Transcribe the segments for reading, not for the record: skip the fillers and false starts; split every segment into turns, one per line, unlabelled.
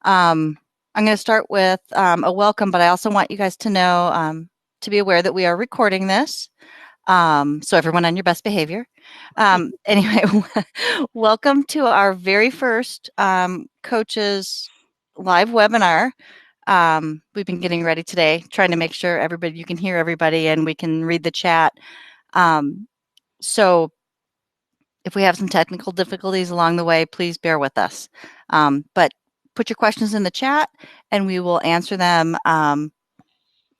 I'm going to start with a welcome, but I also want you guys to know, to be aware that we are recording this. So everyone on your best behavior. Anyway, welcome to our very first coaches live webinar. We've been getting ready today, trying to make sure you can hear everybody and we can read the chat. So if we have some technical difficulties along the way, please bear with us. But put your questions in the chat and we will answer them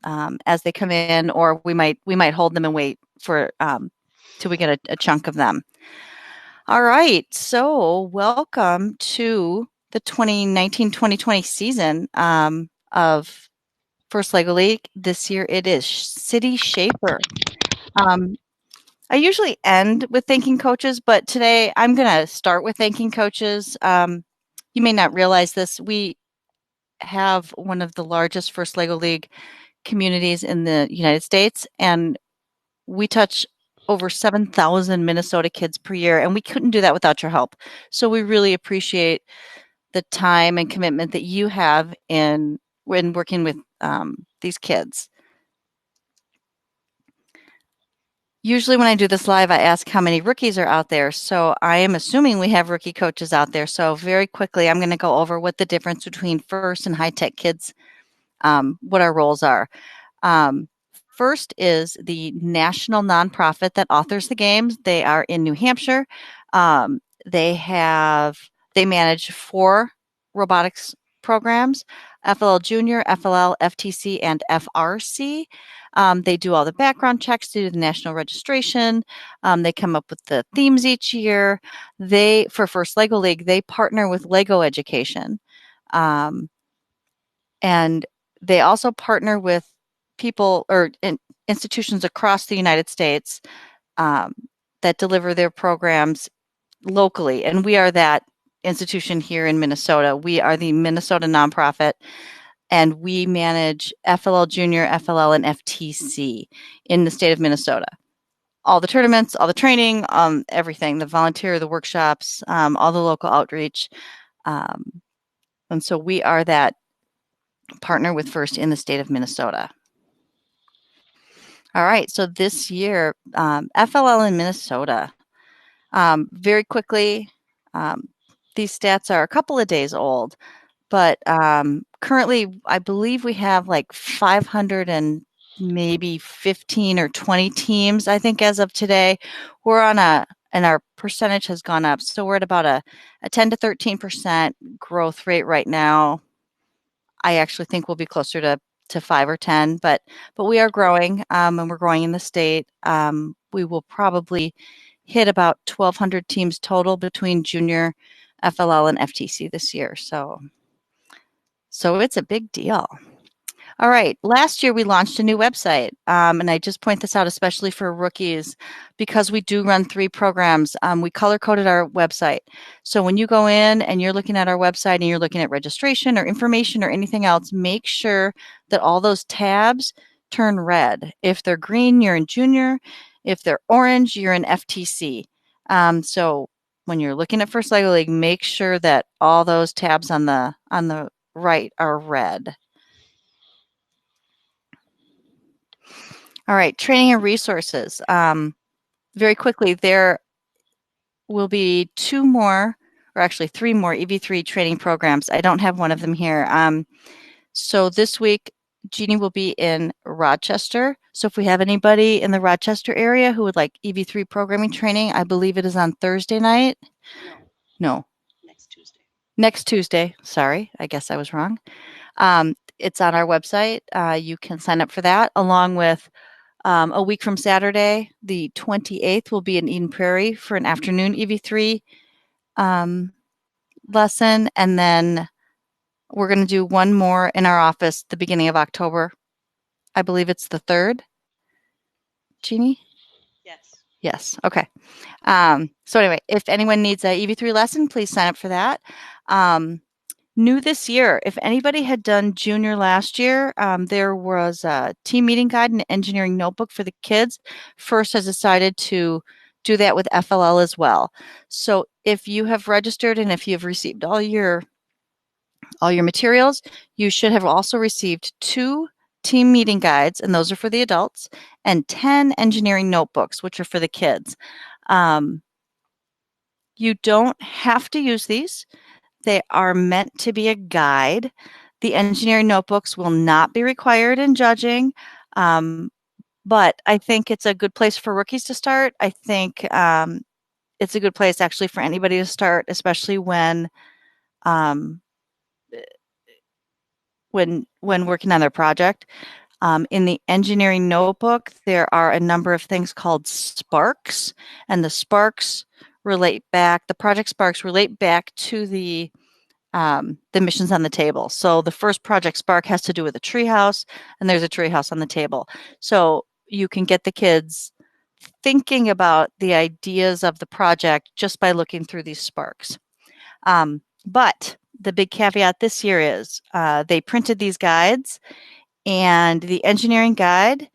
as they come in, or we might hold them and wait for till we get a chunk of them. All right, so welcome to the 2019-2020 season of First Lego League. This year it is City Shaper. I usually end with thanking coaches, but today I'm going to start with thanking coaches. You may not realize this. We have one of the largest First Lego League communities in the United States, and we touch over 7,000 Minnesota kids per year, and we couldn't do that without your help. So we really appreciate the time and commitment that you have in working with these kids. Usually when I do this live, I ask how many rookies are out there. So I am assuming we have rookie coaches out there. So very quickly, I'm going to go over what the difference between FIRST and high-tech kids, what our roles are. FIRST is the national nonprofit that authors the games. They are in New Hampshire. They manage 4 robotics programs: FLL Junior, FLL, FTC, and FRC. They do all the background checks, they do the national registration. They come up with the themes each year. For First Lego League, they partner with Lego Education. And they also partner with people or institutions across the United States that deliver their programs locally. And we are that institution here in Minnesota. We are the Minnesota nonprofit, and we manage FLL Junior, FLL, and FTC in the state of Minnesota. All the tournaments, all the training, everything, the volunteer, the workshops, all the local outreach. And so we are that partner with FIRST in the state of Minnesota. All right, so this year, FLL in Minnesota. Very quickly, these stats are a couple of days old, but currently I believe we have like 500 and maybe 15 or 20 teams, I think, as of today. And our percentage has gone up. So we're at about a 10 to 13% growth rate right now. I actually think we'll be closer to 5 or 10, but we are growing, and we're growing in the state. We will probably hit about 1,200 teams total between junior, FLL, and FTC this year. So it's a big deal. All right, last year we launched a new website, and I just point this out especially for rookies because we do run 3 programs. We color-coded our website. So when you go in and you're looking at our website and you're looking at registration or information or anything else, make sure that all those tabs turn red. If they're green, you're in junior. If they're orange, you're in FTC. So when you're looking at First Lego League, make sure that all those tabs on the right are red. All right, training and resources. Very quickly, there will be 2 more, or actually 3 more EV3 training programs. I don't have one of them here. So this week, Jeannie will be in Rochester. So if we have anybody in the Rochester area who would like EV3 programming training, I believe it is on Thursday night. No. Next Tuesday. Sorry, I guess I was wrong. It's on our website. You can sign up for that, along with a week from Saturday, the 28th, will be in Eden Prairie for an afternoon EV3 lesson. And then we're going to do one more in our office the beginning of October. I believe it's the 3rd. Jeannie?
Yes.
Yes. Okay. So anyway, if anyone needs a EV3 lesson, please sign up for that. New this year, if anybody had done junior last year, there was a team meeting guide and engineering notebook for the kids. FIRST has decided to do that with FLL as well. So if you have registered and if you've received all your all your materials. You should have also received 2 team meeting guides, and those are for the adults, and 10 engineering notebooks, which are for the kids. You don't have to use these. They are meant to be a guide. The engineering notebooks will not be required in judging, but I think it's a good place for rookies to start. I think it's a good place actually for anybody to start, especially when working on their project. In the engineering notebook, there are a number of things called sparks, and the project sparks relate back to the missions on the table. So the first project spark has to do with a treehouse, and there's a treehouse on the table. So you can get the kids thinking about the ideas of the project just by looking through these sparks. But the big caveat this year is they printed these guides, and the engineering guide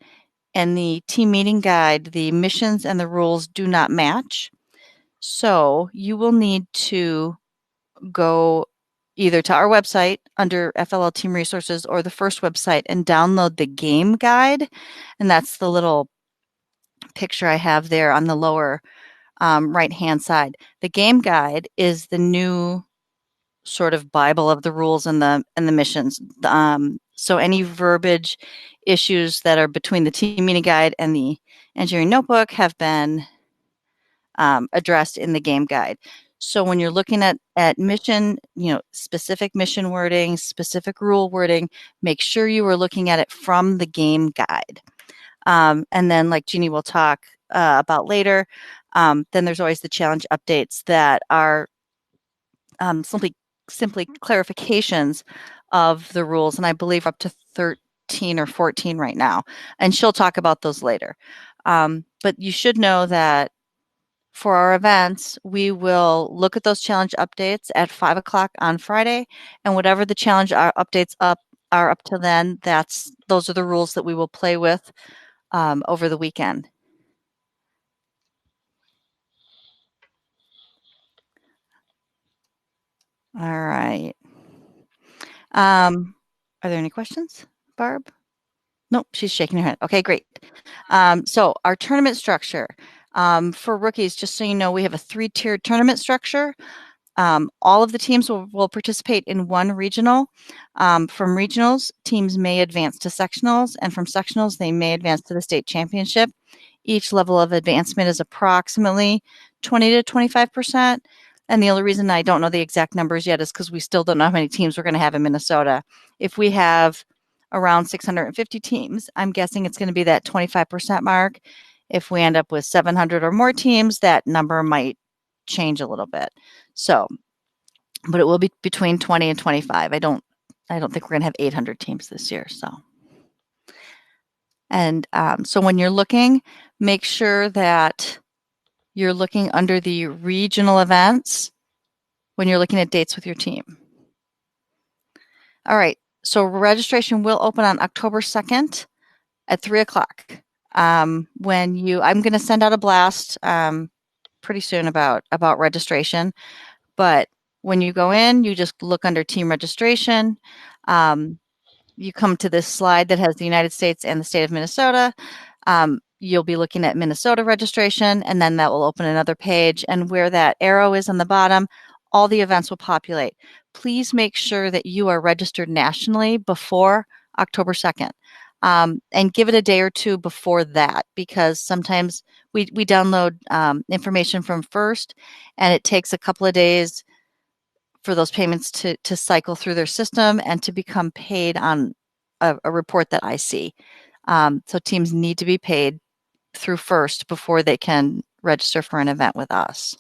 and the team meeting guide, the missions and the rules do not match. So you will need to go either to our website under FLL Team Resources or the first website and download the game guide. And that's the little picture I have there on the lower right-hand side. The game guide is the new sort of Bible of the rules and the missions. So any verbiage issues that are between the team meeting guide and the engineering notebook have been addressed in the game guide. So when you're looking at mission, specific mission wording, specific rule wording, make sure you are looking at it from the game guide. And then, like Jeannie will talk about later, then there's always the challenge updates that are simply clarifications of the rules, and I believe up to 13 or 14 right now, and she'll talk about those later. But you should know that for our events, we will look at those challenge updates at 5 o'clock on Friday, and whatever the challenge updates are up to then, those are the rules that we will play with over the weekend. All right. Are there any questions, Barb? Nope, she's shaking her head. Okay, great. So our tournament structure for rookies, just so you know, we have a 3-tiered tournament structure. All of the teams will participate in one regional. From regionals, teams may advance to sectionals, and from sectionals, they may advance to the state championship. Each level of advancement is approximately 20 to 25%. And the only reason I don't know the exact numbers yet is because we still don't know how many teams we're going to have in Minnesota. If we have around 650 teams, I'm guessing it's going to be that 25% mark. If we end up with 700 or more teams, that number might change a little bit. So, but it will be between 20 and 25. I don't think we're going to have 800 teams this year. So, and so when you're looking, make sure that you're looking under the regional events when you're looking at dates with your team. All right. So registration will open on October 2nd at 3 o'clock. I'm going to send out a blast pretty soon about registration, but when you go in, you just look under team registration. You come to this slide that has the United States and the state of Minnesota. You'll be looking at Minnesota registration, and then that will open another page. And where that arrow is on the bottom, all the events will populate. Please make sure that you are registered nationally before October 2nd. And give it a day or two before that, because sometimes we download information from FIRST, and it takes a couple of days for those payments to cycle through their system and to become paid on a report that I see. So teams need to be paid through FIRST before they can register for an event with us.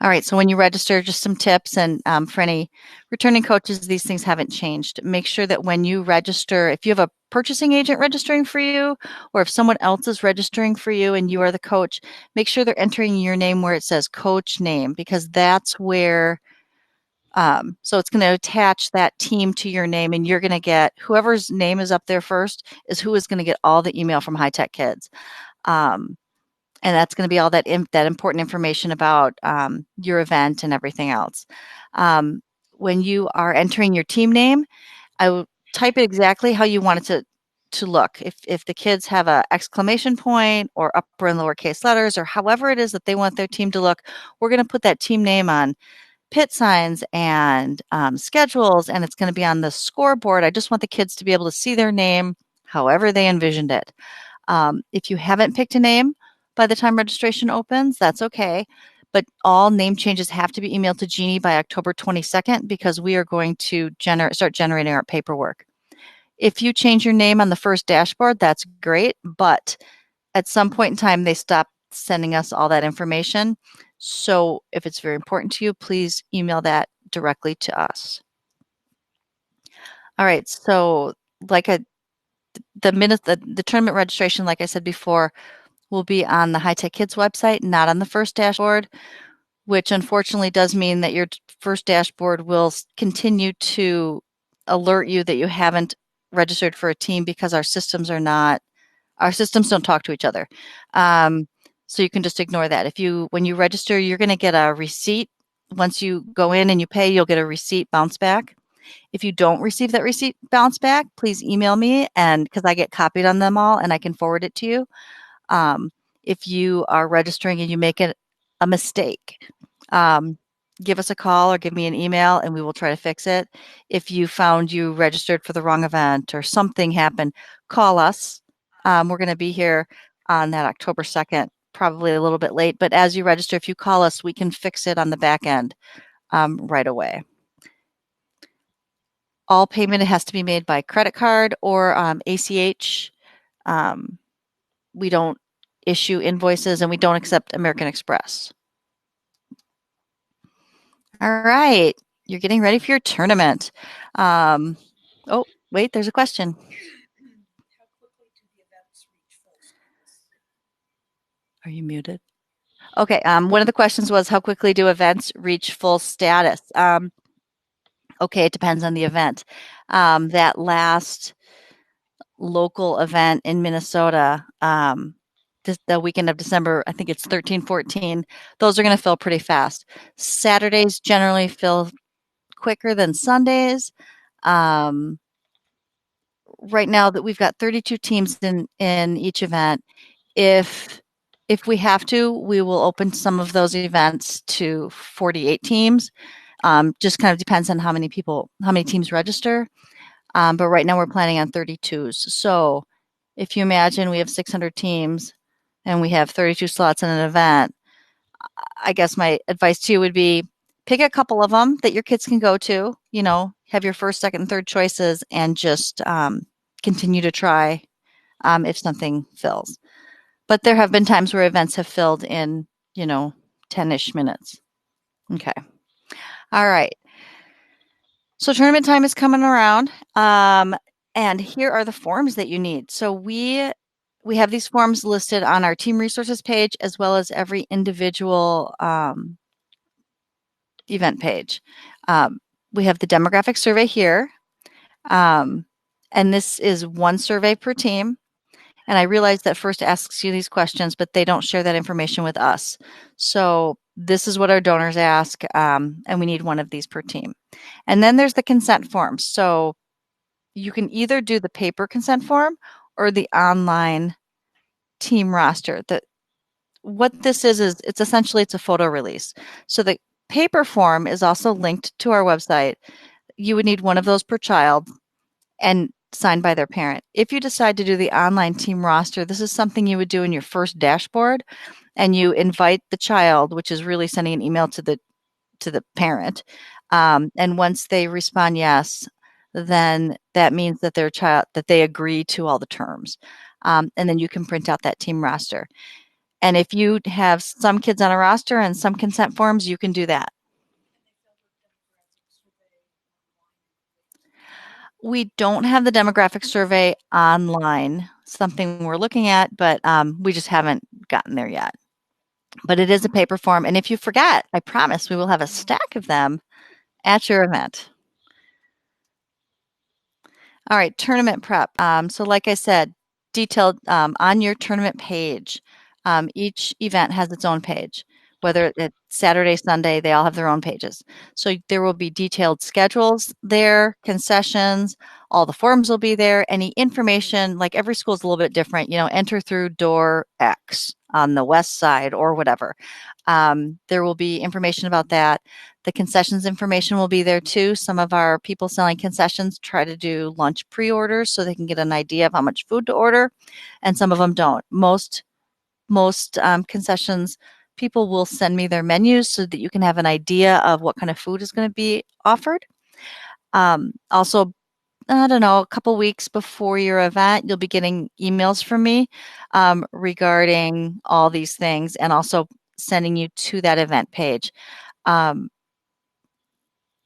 All right, so when you register, just some tips, and for any returning coaches, these things haven't changed. Make sure that when you register, if you have a purchasing agent registering for you, or if someone else is registering for you and you are the coach, make sure they're entering your name where it says coach name, because that's where, so it's going to attach that team to your name, and you're going to get, whoever's name is up there first is who is going to get all the email from High Tech Kids. And that's going to be all that important information about your event and everything else. when you are entering your team name, I will type it exactly how you want it to look. If the kids have a exclamation point or upper and lowercase letters or however it is that they want their team to look, we're going to put that team name on pit signs and schedules, and it's going to be on the scoreboard. I just want the kids to be able to see their name however they envisioned it. If you haven't picked a name by the time registration opens, that's okay. But all name changes have to be emailed to Jeannie by October 22nd because we are going to start generating our paperwork. If you change your name on the first dashboard, that's great. But at some point in time, they stop sending us all that information. So if it's very important to you, please email that directly to us. All right. So like the tournament registration, like I said before, will be on the HTK Kids website, not on the first dashboard, which unfortunately does mean that your first dashboard will continue to alert you that you haven't registered for a team because our systems don't talk to each other. So you can just ignore that. When you register, you're going to get a receipt. Once you go in and you pay, you'll get a receipt bounce back. If you don't receive that receipt bounce back, please email me, and because I get copied on them all and I can forward it to you. If you are registering and you make a mistake, give us a call or give me an email and we will try to fix it. If you found you registered for the wrong event or something happened, call us. We're going to be here on that October 2nd, probably a little bit late, but as you register, if you call us, we can fix it on the back end right away. All payment has to be made by credit card or ACH. We don't issue invoices and we don't accept American Express. All right, you're getting ready for your tournament. Oh, wait, there's a question. Are you muted? Okay, one of the questions was how quickly do events reach full status? Okay, it depends on the event. That last local event in Minnesota, the weekend of December, I think it's 13, 14, those are going to fill pretty fast. Saturdays generally fill quicker than Sundays. Right now that we've got 32 teams in each event, if we have to, we will open some of those events to 48 teams. Just kind of depends on how many teams register. But right now we're planning on 32s. So if you imagine we have 600 teams and we have 32 slots in an event, I guess my advice to you would be pick a couple of them that your kids can go to, have your first, second, and third choices and just continue to try if something fills. But there have been times where events have filled in, 10-ish minutes. Okay. All right. So tournament time is coming around. And here are the forms that you need. So we have these forms listed on our team resources page as well as every individual event page. We have the demographic survey here. And this is one survey per team. And I realize that first asks you these questions, but they don't share that information with us. So this is what our donors ask, and we need one of these per team. And then there's the consent form. So you can either do the paper consent form or the online team roster. What this is it's a photo release. So the paper form is also linked to our website. You would need one of those per child and signed by their parent. If you decide to do the online team roster, this is something you would do in your first dashboard, and you invite the child, which is really sending an email to the parent. And once they respond yes, then that means that that they agree to all the terms. And then you can print out that team roster. And if you have some kids on a roster and some consent forms, you can do that. We don't have the demographic survey online, something we're looking at, but we just haven't gotten there yet. But it is a paper form. And if you forget, I promise we will have a stack of them at your event. All right, tournament prep. So like I said, detailed on your tournament page. Each event has its own page. whether it's Saturday, Sunday, they all have their own pages. So there will be detailed schedules there, concessions, all the forms will be there, any information, like every school is a little bit different, enter through door X on the west side or whatever. There will be information about that. The concessions information will be there too. Some of our people selling concessions try to do lunch pre-orders so they can get an idea of how much food to order, and some of them don't. Most concessions people will send me their menus so that you can have an idea of what kind of food is going to be offered. Also, I don't know, a couple weeks before your event, you'll be getting emails from me regarding all these things, and also sending you to that event page.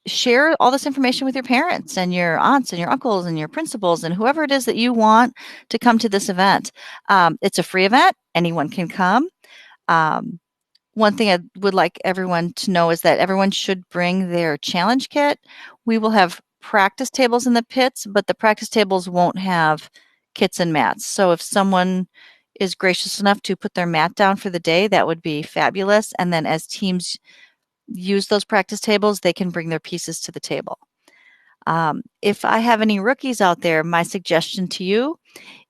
Share all this information with your parents and your aunts and your uncles and your principals and whoever it is that you want to come to this event. It's a free event. Anyone can come. One thing I would like everyone to know is that everyone should bring their challenge kit. We will have practice tables in the pits, but the practice tables won't have kits and mats. So if someone is gracious enough to put their mat down for the day, that would be fabulous. And then as teams use those practice tables, they can bring their pieces to the table. If I have any rookies out there, my suggestion to you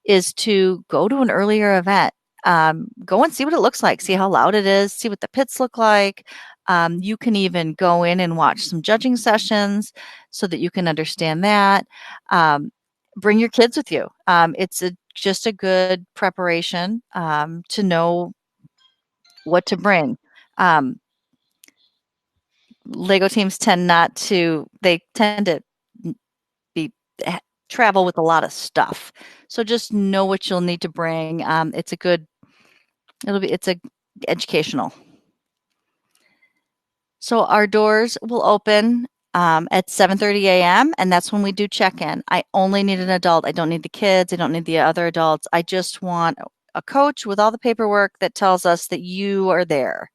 is to go to an earlier event. Go and see what it looks like, see how loud it is, see what the pits look like. You can even go in and watch some judging sessions so that you can understand that. Bring your kids with you. It's just a good preparation to know what to bring. Lego teams tend to travel with a lot of stuff. So just know what you'll need to bring. It's educational. So our doors will open at 7:30 a.m. and that's when we do check-in. I only need an adult. I don't need the kids. I don't need the other adults. I just want a coach with all the paperwork that tells us that you are there.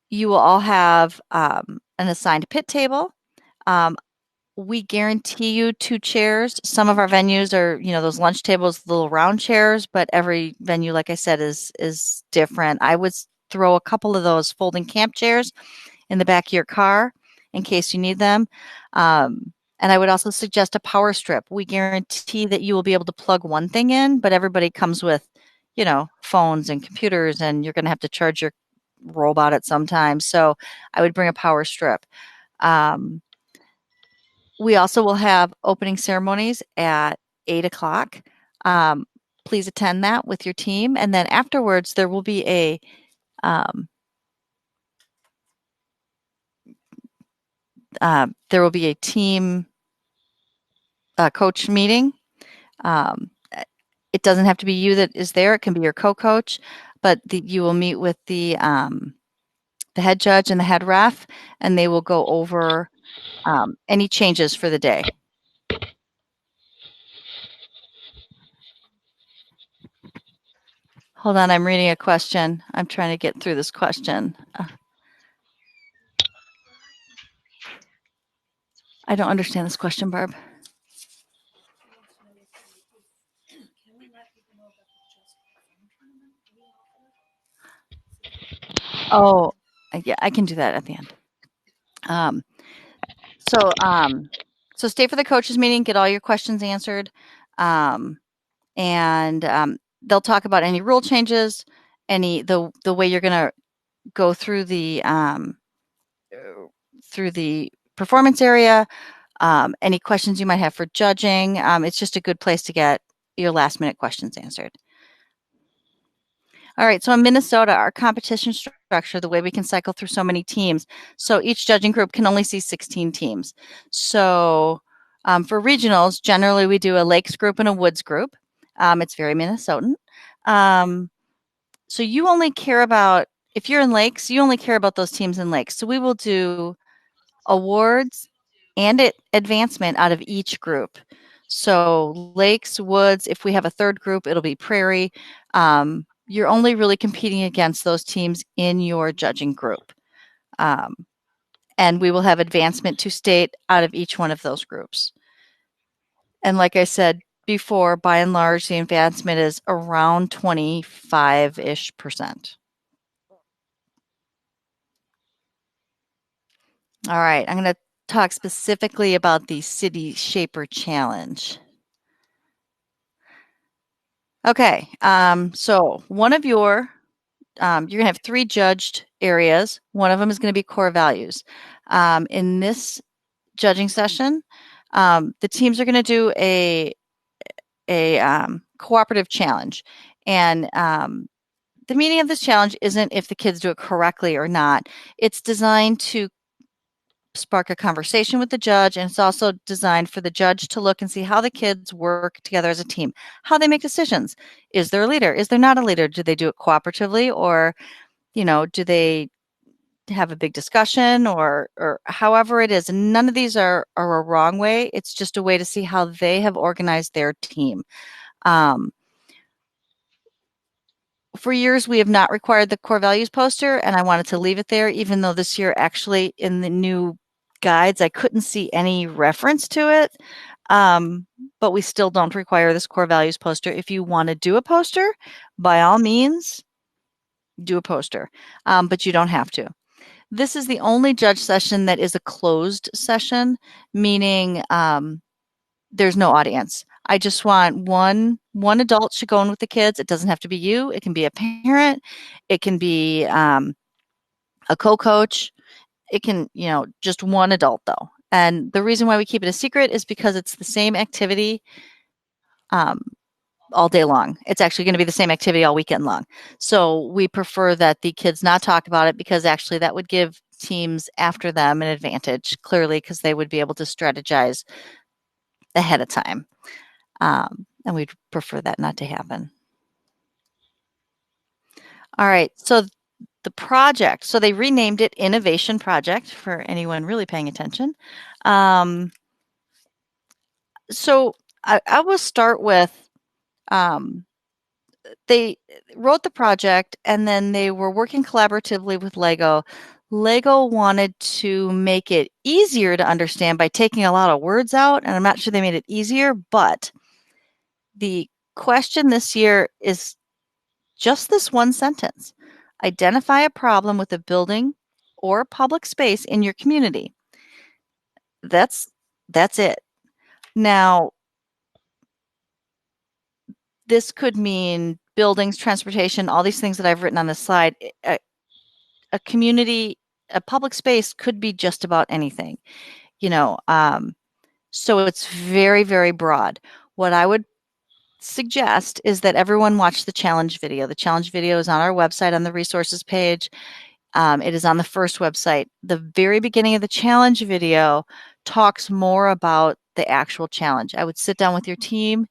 You will all have an assigned pit table. We guarantee you 2 chairs. Some of our venues are, those lunch tables, little round chairs, but every venue, like I said, is different. I would throw a couple of those folding camp chairs in the back of your car in case you need them. And I would also suggest a power strip. We guarantee that you will be able to plug one thing in, but everybody comes with, phones and computers, and you're going to have to charge your robot at some time. So I would bring a power strip. We also will have opening ceremonies at 8:00. Please attend that with your team. And then afterwards, there will be a team coach meeting. It doesn't have to be you that is there. It can be your co-coach, but you will meet with the head judge and the head ref, and they will go over any changes for the day. Hold on, I'm reading a question. I'm trying to get through this question. I don't understand this question, Barb. Oh, yeah, I can do that at the end. So stay for the coaches meeting, get all your questions answered, and they'll talk about any rule changes, the way you're going to go through the performance area, any questions you might have for judging. It's just a good place to get your last minute questions answered. All right, so in Minnesota, our competition structure, the way we can cycle through so many teams, so each judging group can only see 16 teams. So for regionals, generally we do a lakes group and a woods group. It's very Minnesotan. So you only care about, if you're in lakes, you only care about those teams in lakes. So we will do awards and advancement out of each group. So lakes, woods, if we have a third group, it'll be prairie. You're only really competing against those teams in your judging group. And we will have advancement to state out of each one of those groups. And like I said before, by and large, the advancement is around 25-ish%. All right, I'm going to talk specifically about the City Shaper Challenge. Okay, so one of you're going to have 3 judged areas. One of them is going to be core values. In this judging session, the teams are going to do a cooperative challenge. And the meaning of this challenge isn't if the kids do it correctly or not. It's designed to spark a conversation with the judge, and it's also designed for the judge to look and see how the kids work together as a team, how they make decisions. Is there a leader? Is there not a leader? Do they do it cooperatively, or do they have a big discussion, or however it is? And none of these are a wrong way. It's just a way to see how they have organized their team. For years, we have not required the core values poster, and I wanted to leave it there, even though this year, actually, in the new guides, I couldn't see any reference to it. But we still don't require this core values poster. If you want to do a poster, by all means, do a poster, but you don't have to. This is the only judge session that is a closed session, meaning there's no audience. I just want one adult should go in with the kids. It doesn't have to be you. It can be a parent. It can be a co-coach. It can, just one adult though. And the reason why we keep it a secret is because it's the same activity all day long. It's actually going to be the same activity all weekend long. So we prefer that the kids not talk about it, because actually that would give teams after them an advantage, clearly, because they would be able to strategize ahead of time. And we'd prefer that not to happen. All right, so the project, so they renamed it Innovation Project for anyone really paying attention. So I will start with, they wrote the project, and then they were working collaboratively with Lego. Lego wanted to make it easier to understand by taking a lot of words out, and I'm not sure they made it easier, but the question this year is just this one sentence. Identify a problem with a building or public space in your community. That's it. Now, this could mean buildings, transportation, all these things that I've written on this slide. A community, a public space could be just about anything, so it's very, very broad. What I would suggest is that everyone watch the challenge video. The challenge video is on our website on the resources page. It is on the first website. The very beginning of the challenge video talks more about the actual challenge. I would sit down with your team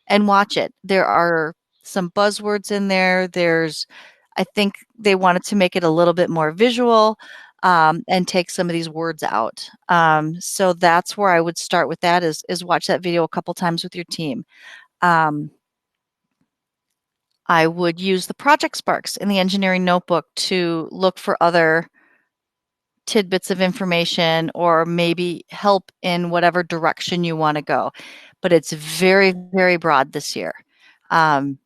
and watch it. There are some buzzwords in there. I think they wanted to make it a little bit more visual, and take some of these words out. So that's where I would start with that, is watch that video a couple times with your team. I would use the project sparks in the engineering notebook to look for other tidbits of information, or maybe help in whatever direction you want to go. But it's very, very broad this year. And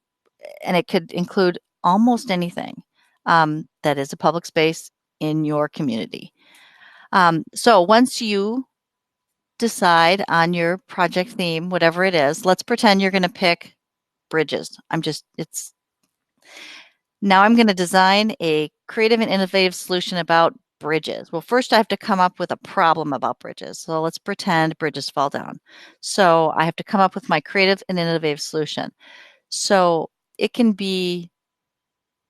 it could include almost anything that is a public space in your community. So once you decide on your project theme, whatever it is, let's pretend you're going to pick bridges. Now I'm going to design a creative and innovative solution about bridges. Well, first I have to come up with a problem about bridges. So let's pretend bridges fall down. So I have to come up with my creative and innovative solution. So it can be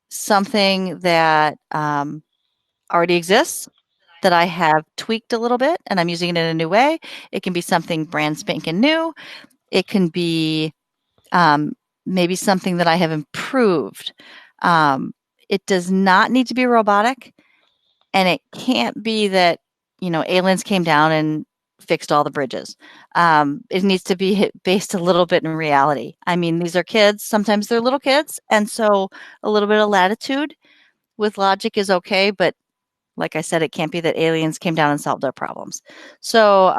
something that already exists, that I have tweaked a little bit and I'm using it in a new way. It can be something brand spanking new. It can be maybe something that I have improved. It does not need to be robotic, and it can't be that, aliens came down and fixed all the bridges. It needs to be based a little bit in reality. I mean, these are kids. Sometimes they're little kids, and so a little bit of latitude with logic is okay, but like I said, it can't be that aliens came down and solved our problems. So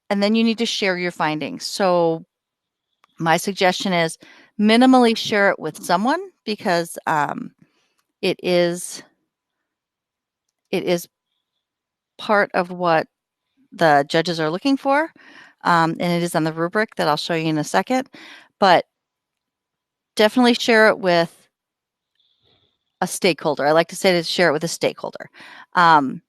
and then you need to share your findings. So my suggestion is minimally share it with someone, because it is part of what the judges are looking for, and it is on the rubric that I'll show you in a second. But definitely share it with a stakeholder. I like to say to share it with a stakeholder. And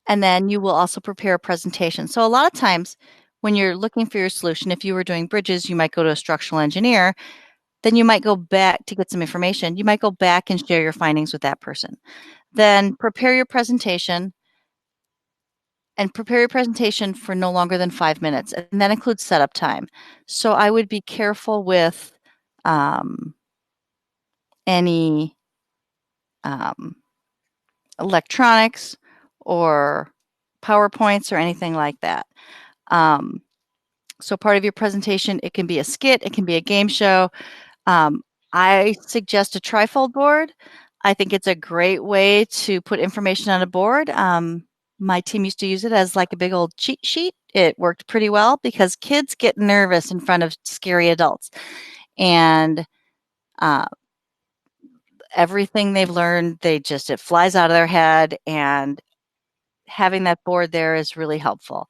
then you will also prepare a presentation. So a lot of times when you're looking for your solution, if you were doing bridges, you might go to a structural engineer. Then you might go back to get some information. You might go back and share your findings with that person. Then prepare your presentation, and prepare your presentation for no longer than 5 minutes. And that includes setup time. So I would be careful with any electronics or PowerPoints or anything like that. So part of your presentation, it can be a skit, it can be a game show. I suggest a trifold board. I think it's a great way to put information on a board. My team used to use it as like a big old cheat sheet. It worked pretty well because kids get nervous in front of scary adults. And everything they've learned, it flies out of their head, and having that board there is really helpful.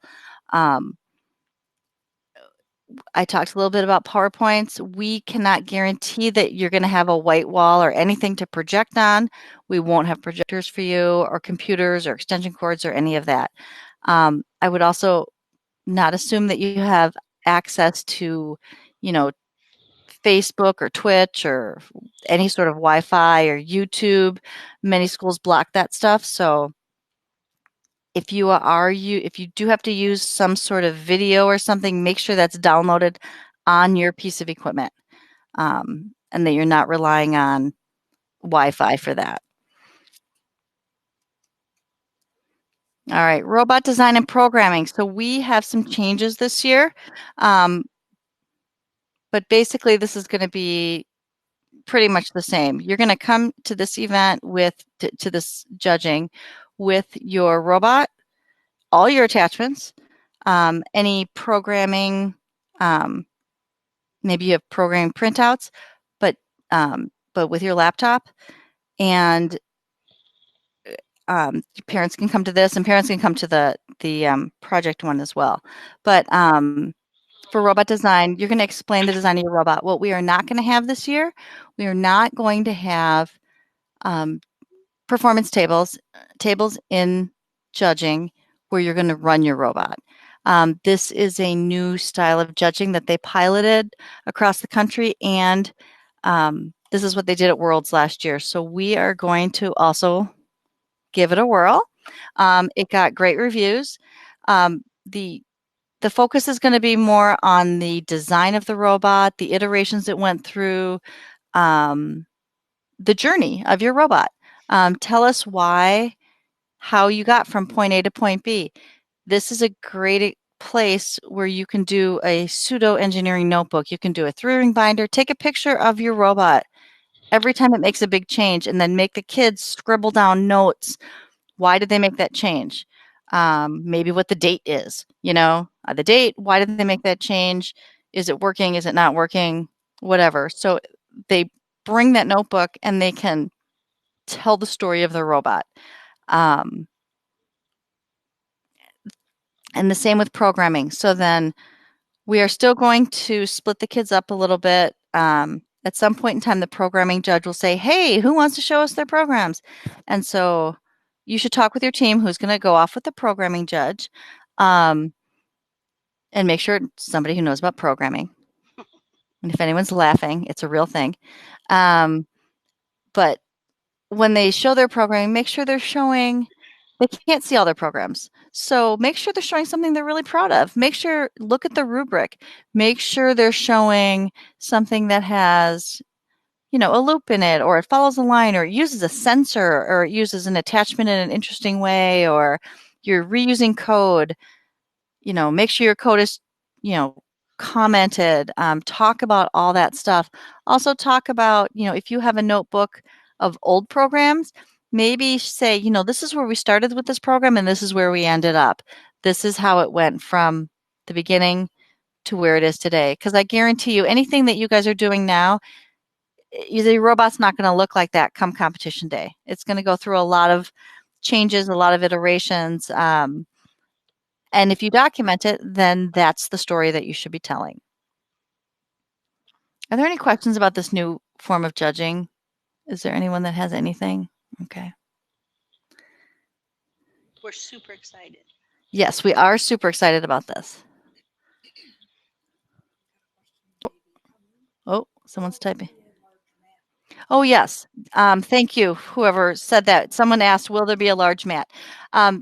I talked a little bit about PowerPoints. We cannot guarantee that you're going to have a white wall or anything to project on. We won't have projectors for you, or computers or extension cords or any of that. I would also not assume that you have access to, Facebook or Twitch or any sort of Wi-Fi or YouTube. Many schools block that stuff. So if you do have to use some sort of video or something, make sure that's downloaded on your piece of equipment, and that you're not relying on Wi-Fi for that. All right, robot design and programming. So we have some changes this year, but basically this is going to be pretty much the same. You're going to come to this event to this judging with your robot, all your attachments, any programming. Maybe you have programming printouts, but with your laptop, and parents can come to this, and parents can come to the project one as well. But for robot design, you're going to explain the design of your robot. What we are not going to have this year, we are not going to have performance tables in judging where you're going to run your robot. This is a new style of judging that they piloted across the country, and this is what they did at Worlds last year. So we are going to also give it a whirl. It got great reviews. The focus is going to be more on the design of the robot, the iterations it went through, the journey of your robot. Tell us how you got from point A to point B. This is a great place where you can do a pseudo engineering notebook. You can do a 3-ring binder, take a picture of your robot every time it makes a big change, and then make the kids scribble down notes. Why did they make that change? Maybe what the date is, the date, why did they make that change? Is it working? Is it not working? Whatever. So they bring that notebook and they can tell the story of the robot. And the same with programming. So then we are still going to split the kids up a little bit. At some point in time, the programming judge will say, hey, who wants to show us their programs? And so you should talk with your team who's going to go off with the programming judge, and make sure it's somebody who knows about programming. And if anyone's laughing, it's a real thing. But when they show their programming, make sure they can't see all their programs. So make sure they're showing something they're really proud of. Look at the rubric. Make sure they're showing something that has, a loop in it, or it follows a line, or it uses a sensor, or it uses an attachment in an interesting way, or you're reusing code. Make sure your code is, commented. Talk about all that stuff. Also talk about, if you have a notebook of old programs, maybe say, this is where we started with this program and this is where we ended up. This is how it went from the beginning to where it is today. Because I guarantee you, anything that you guys are doing now, the robot's not going to look like that come competition day. It's going to go through a lot of changes, a lot of iterations. And if you document it, then that's the story that you should be telling. Are there any questions about this new form of judging? Is there anyone that has anything? Okay.
We're super excited.
Yes, we are super excited about this. Oh, someone's typing. Oh, yes. Thank you, whoever said that. Someone asked, will there be a large mat?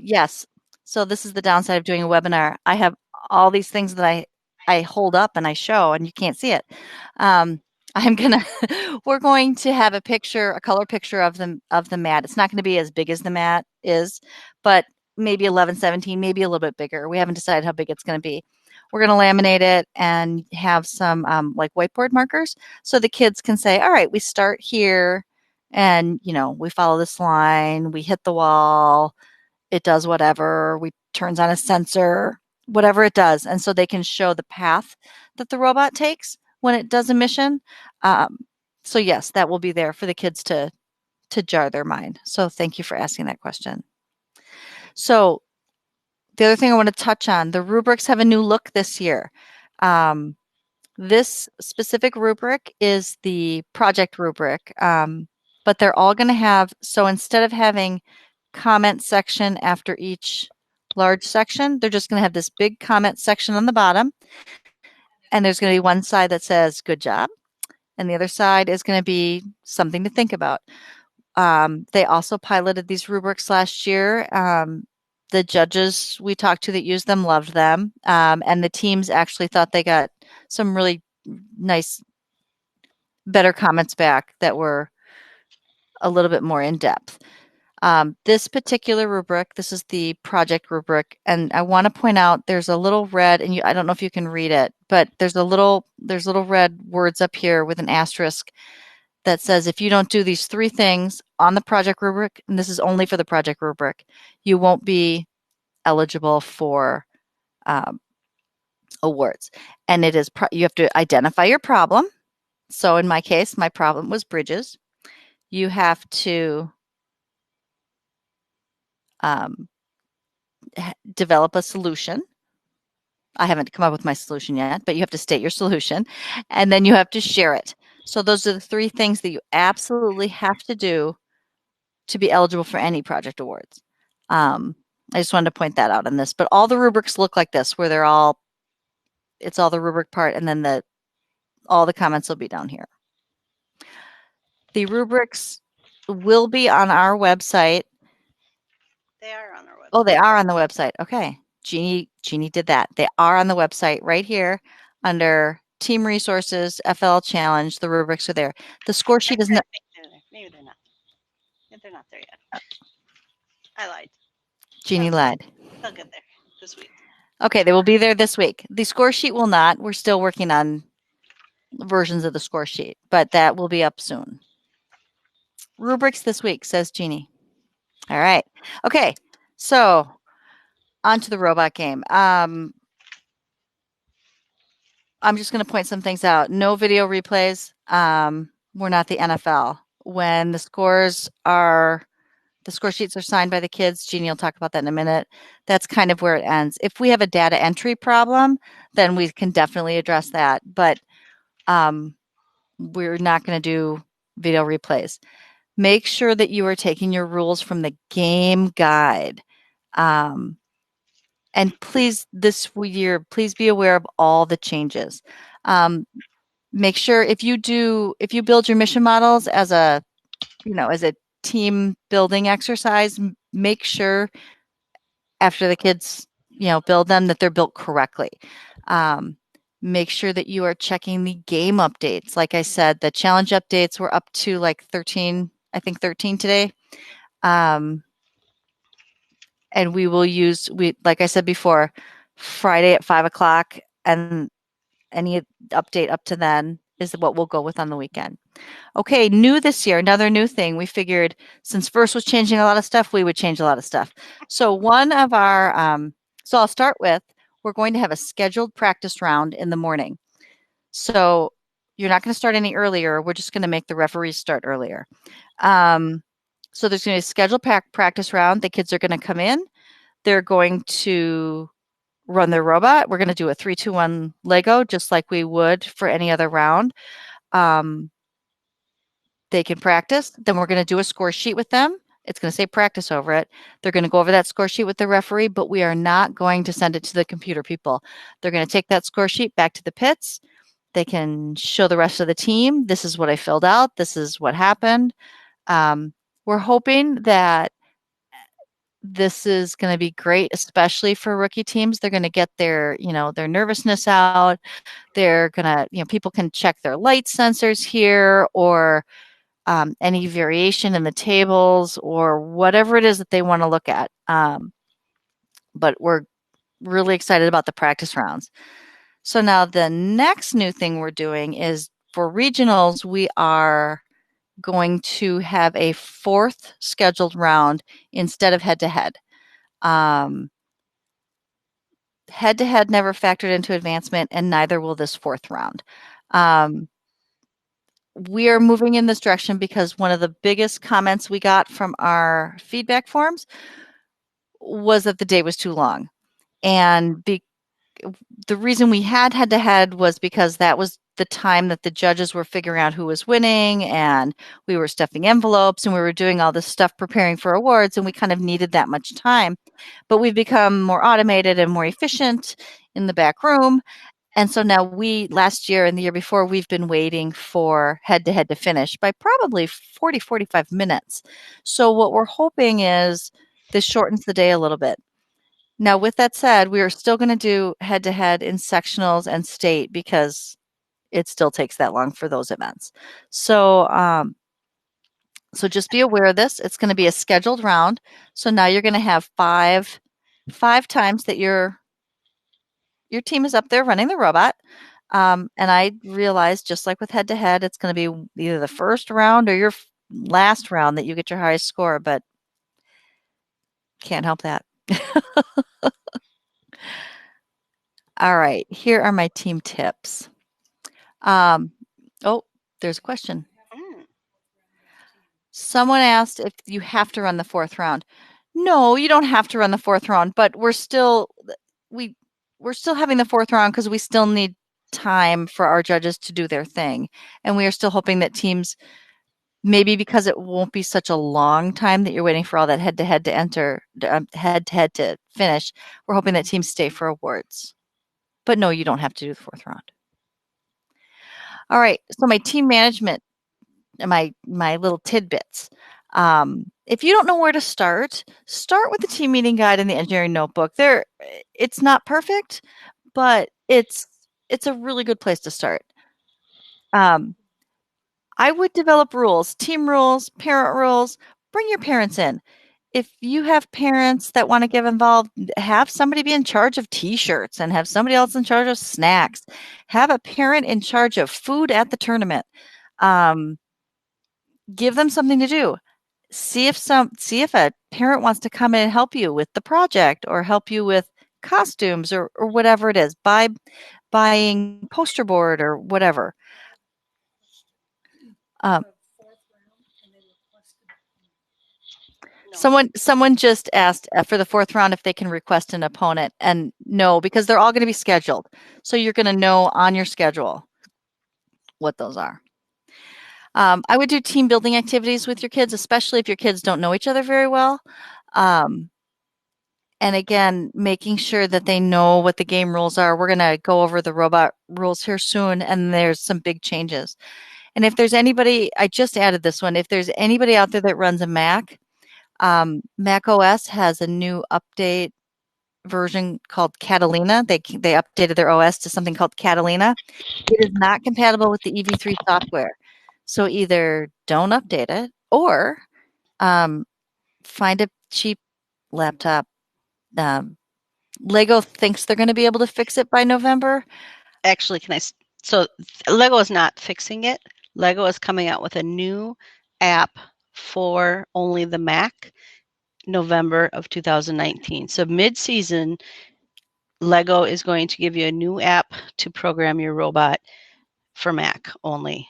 Yes. So this is the downside of doing a webinar. I have all these things that I hold up and I show, and you can't see it. We're going to have a color picture of the mat. It's not going to be as big as the mat is, but maybe 11/17, maybe a little bit bigger. We haven't decided how big it's going to be. We're going to laminate it and have some like whiteboard markers so the kids can say, all right, we start here and, we follow this line, we hit the wall, it does whatever, we turns on a sensor, whatever it does. And so they can show the path that the robot takes when it does a mission. So yes, that will be there for the kids to jar their mind. So thank you for asking that question. So the other thing I want to touch on, the rubrics have a new look this year. This specific rubric is the project rubric, but they're all going to have, so instead of having comment section after each large section, they're just going to have this big comment section on the bottom. And there's going to be one side that says, good job. And the other side is going to be something to think about. They also piloted these rubrics last year. The judges we talked to that used them loved them. And the teams actually thought they got some really nice, better comments back that were a little bit more in depth. This particular rubric, this is the project rubric, and I want to point out there's a little red, and I don't know if you can read it, but there's little red words up here with an asterisk that says if you don't do these 3 things on the project rubric, and this is only for the project rubric, you won't be eligible for awards. And it is you have to identify your problem. So in my case, my problem was bridges. You have to develop a solution. I haven't come up with my solution yet, but you have to state your solution, and then you have to share it. So those are the 3 things that you absolutely have to do to be eligible for any project awards. I just wanted to point that out on this, but all the rubrics look like this, where it's all the rubric part, and then all the comments will be down here. The rubrics will be on our website.
They are on our website.
Oh, they are on the website. Okay. Jeannie did that. They are on the website right here under Team Resources, FLL Challenge. The rubrics are there. The score sheet is not.
Maybe they're not. They're not there yet. I lied.
Jeannie lied.
They'll get there this week.
Okay, they will be there this week. The score sheet will not. We're still working on versions of the score sheet, but that will be up soon. Rubrics this week, says Jeannie. All right. Okay, so on to the robot game. I'm just going to point some things out. No video replays. We're not the NFL. When the score sheets are signed by the kids, Jeannie will talk about that in a minute. That's kind of where it ends. If we have a data entry problem, then we can definitely address that. But we're not going to do video replays. Make sure that you are taking your rules from the game guide. And please, this year, please be aware of all the changes. Make sure if you build your mission models as a team building exercise, make sure after the kids, build them that they're built correctly. Make sure that you are checking the game updates. Like I said, the challenge updates were up to like 13, I think 13 today. And we will like I said before, Friday at 5:00, and any update up to then is what we'll go with on the weekend. Okay, new this year, another new thing. We figured since First was changing a lot of stuff, we would change a lot of stuff. So one of our, so I'll start with we're going to have a scheduled practice round in the morning. So you're not going to start any earlier. We're just going to make the referees start earlier. So there's going to be a scheduled practice round. The kids are going to come in. They're going to run their robot. We're going to do a 3-2-1 Lego, just like we would for any other round. They can practice. Then we're going to do a score sheet with them. It's going to say practice over it. They're going to go over that score sheet with the referee, but we are not going to send it to the computer people. They're going to take that score sheet back to the pits. They can show the rest of the team, this is what I filled out. This is what happened. We're hoping that this is going to be great, especially for rookie teams. They're going to get their nervousness out. They're going to, people can check their light sensors here, or any variation in the tables, or whatever it is that they want to look at. But we're really excited about the practice rounds. So now the next new thing we're doing is for regionals, we are going to have a 4th scheduled round instead of head-to-head. Head-to-head never factored into advancement, and neither will this 4th round. We are moving in this direction because one of the biggest comments we got from our feedback forms was that the day was too long. And the reason we had head-to-head was because that was the time that the judges were figuring out who was winning, and we were stuffing envelopes, and we were doing all this stuff preparing for awards, and we kind of needed that much time. But we've become more automated and more efficient in the back room. And so now last year and the year before, we've been waiting for head-to-head to finish by probably 40, 45 minutes. So what we're hoping is this shortens the day a little bit. Now, with that said, we are still going to do head-to-head in sectionals and state because it still takes that long for those events. So, so just be aware of this. It's going to be a scheduled round. So now you're going to have five times that your team is up there running the robot. And I realized, just like with head-to-head, it's going to be either the first round or your last round that you get your highest score, but can't help that. All right, here are my team tips. Oh, there's a question. Someone asked if you have to run the 4th round. No, you don't have to run the 4th round, but we're still having the 4th round because we still need time for our judges to do their thing. And we are still hoping that teams, maybe because it won't be such a long time that you're waiting for all that head-to-head to enter, head-to-head to finish, we're hoping that teams stay for awards. But no, you don't have to do the 4th round. All right, so my team management, my little tidbits. If you don't know where to start with the team meeting guide and the engineering notebook. It's not perfect, but it's a really good place to start. I would develop rules, team rules, parent rules. Bring your parents in. If you have parents that want to get involved, have somebody be in charge of t-shirts and have somebody else in charge of snacks. Have a parent in charge of food at the tournament. Give them something to do. See if a parent wants to come in and help you with the project, or help you with costumes, or whatever it is, buying poster board or whatever. Someone just asked for the 4th round if they can request an opponent, and no, because they're all going to be scheduled. So you're going to know on your schedule what those are. I would do team building activities with your kids, especially if your kids don't know each other very well. And again, making sure that they know what the game rules are. We're going to go over the robot rules here soon, and there's some big changes. And if there's anybody, I just added this one, if there's anybody out there that runs a Mac, Mac OS has a new update version called Catalina. They updated their OS to something called Catalina. It is not compatible with the EV3 software. So either don't update it, or find a cheap laptop. Lego thinks they're going to be able to fix it by November.
Actually, so Lego is not fixing it. Lego is coming out with a new app for only the Mac, November of 2019. So mid-season, Lego is going to give you a new app to program your robot for Mac only.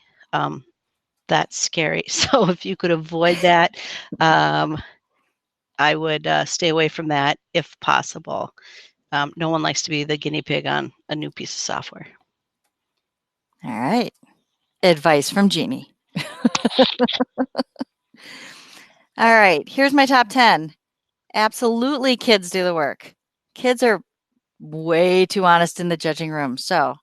That's scary. So if you could avoid that, I would stay away from that if possible. No one likes to be the guinea pig on a new piece of software.
All right. Advice from Jeannie. All right. Here's my top 10. Absolutely, kids do the work. Kids are way too honest in the judging room. So,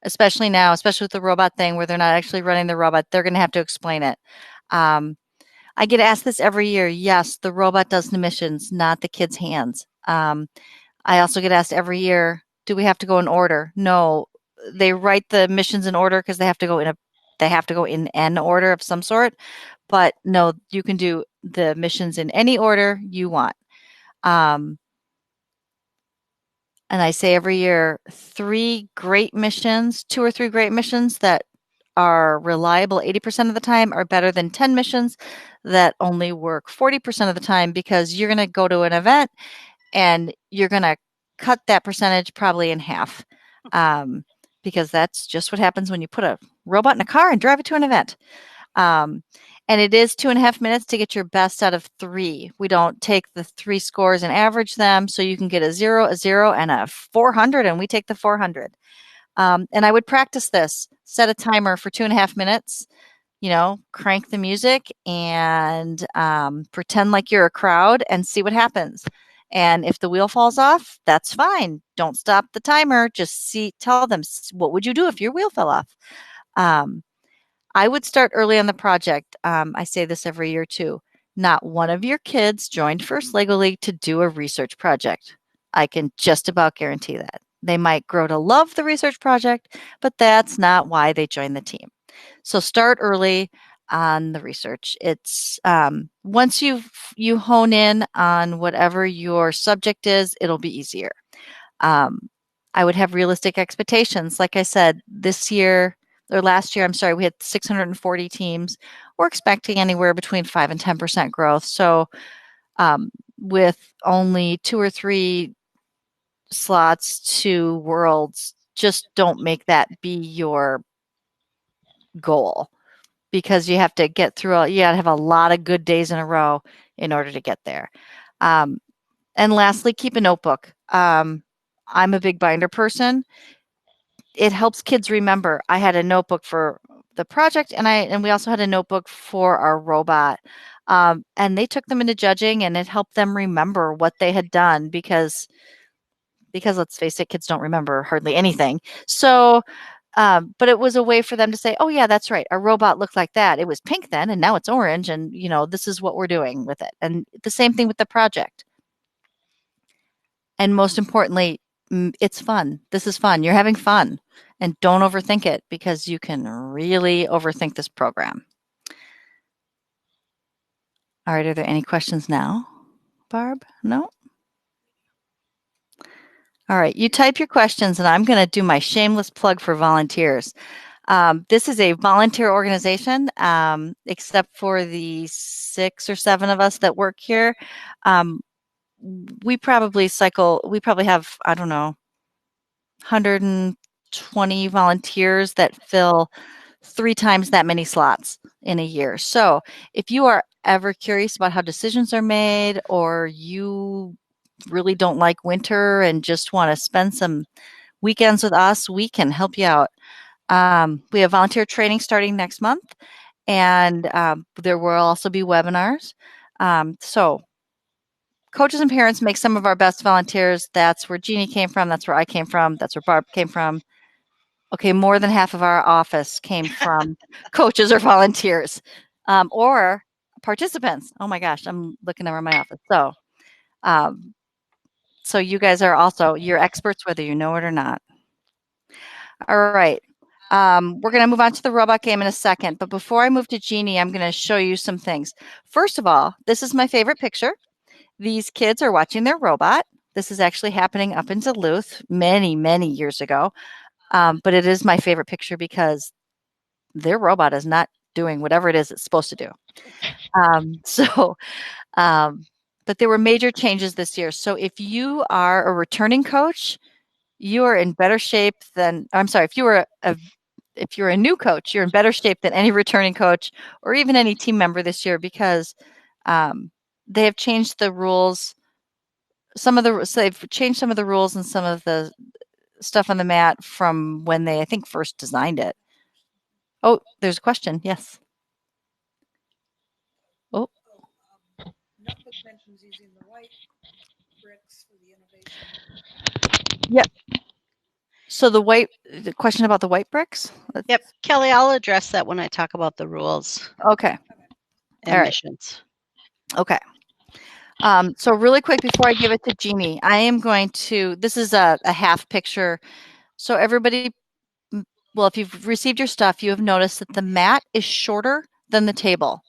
especially now, especially with the robot thing where they're not actually running the robot, they're going to have to explain it. I get asked this every year. Yes, the robot does the missions, not the kid's hands. I also get asked every year, do we have to go in order? No, they write the missions in order because they have to go in an order of some sort. But no, you can do the missions in any order you want. And I say every year, 2 or 3 great missions that are reliable 80% of the time are better than 10 missions that only work 40% of the time, because you're going to go to an event and you're going to cut that percentage probably in half, because that's just what happens when you put a robot in a car and drive it to an event. And it is 2.5 minutes to get your best out of 3. We don't take the 3 scores and average them, so you can get a 0, and a 400, and we take the 400. And I would practice this. Set a timer for 2.5 minutes, crank the music and pretend like you're a crowd and see what happens. And if the wheel falls off, that's fine. Don't stop the timer. Just tell them, what would you do if your wheel fell off? I would start early on the project. I say this every year too. Not one of your kids joined First Lego League to do a research project. I can just about guarantee that. They might grow to love the research project, but that's not why they joined the team. So start early on the research. It's once you hone in on whatever your subject is, it'll be easier. I would have realistic expectations. Like I said, last year, we had 640 teams. We're expecting anywhere between 5 and 10% growth. So with only 2 or 3 slots to worlds, just don't make that be your goal, because you have to get through you got to have a lot of good days in a row in order to get there. And lastly, keep a notebook. I'm a big binder person. It helps kids remember. I had a notebook for the project, and we also had a notebook for our robot. And they took them into judging, and it helped them remember what they had done, because let's face it, kids don't remember hardly anything. So, but it was a way for them to say, oh yeah, that's right, our robot looked like that. It was pink then, and now it's orange, and this is what we're doing with it. And the same thing with the project. And most importantly, it's fun. This is fun. You're having fun. And don't overthink it, because you can really overthink this program. All right, are there any questions now, Barb? No? All right, you type your questions, and I'm going to do my shameless plug for volunteers. This is a volunteer organization, except for the 6 or 7 of us that work here. We probably have, I don't know, 120 volunteers that fill 3 times that many slots in a year. So if you are ever curious about how decisions are made, or you really don't like winter and just want to spend some weekends with us, we can help you out. We have volunteer training starting next month, and there will also be webinars. So coaches and parents make some of our best volunteers. That's where Jeannie came from. That's where I came from. That's where Barb came from. Okay, more than half of our office came from coaches or volunteers, or participants. Oh my gosh, I'm looking over my office. So you guys are also, you're experts whether you know it or not. All right. We're going to move on to the robot game in a second, but before I move to Jeannie, I'm going to show you some things. First of all, this is my favorite picture. These kids are watching their robot. This is actually happening up in Duluth many, many years ago. But it is my favorite picture because their robot is not doing whatever it is it's supposed to do. So But there were major changes this year. So if you are a returning coach, you are in better shape than, I'm sorry, if you're a new coach, you're in better shape than any returning coach or even any team member this year, because they have changed the rules. So they've changed some of the rules and some of the stuff on the mat from when they, I think, first designed it. Oh, there's a question. Yes. Oh.
Notebook mentions using the white bricks for the innovation.
Yep. So the question about the white bricks?
Yep. Kelly, I'll address that when I talk about the rules
Okay.
and
All right.
missions.
Okay. So really quick before I give it to Jeannie, I am going to, this is a half picture. So everybody, well, if you've received your stuff, you have noticed that the mat is shorter than the table.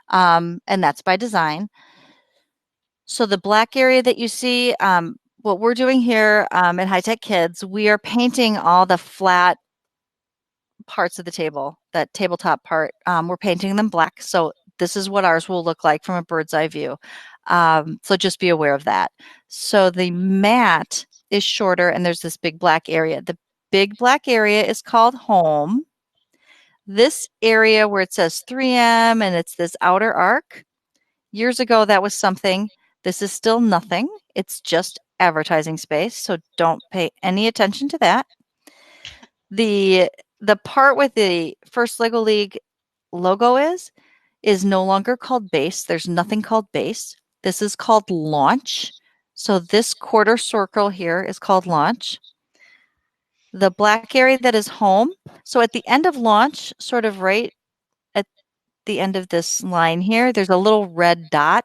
And that's by design. So the black area that you see, what we're doing here at High Tech Kids, we are painting all the flat parts of the table, that tabletop part. We're painting them black. So this is what ours will look like from a bird's eye view. So just be aware of that. So the mat is shorter and there's this big black area. The big black area is called home. This area where it says 3M and it's this outer arc, years ago that was something. This is still nothing. It's just advertising space. So don't pay any attention to that. The part with the first Lego League logo is no longer called base. There's nothing called base. This is called launch. So this quarter circle here is called launch. The black area that is home. So at the end of launch, sort of right at the end of this line here, there's a little red dot.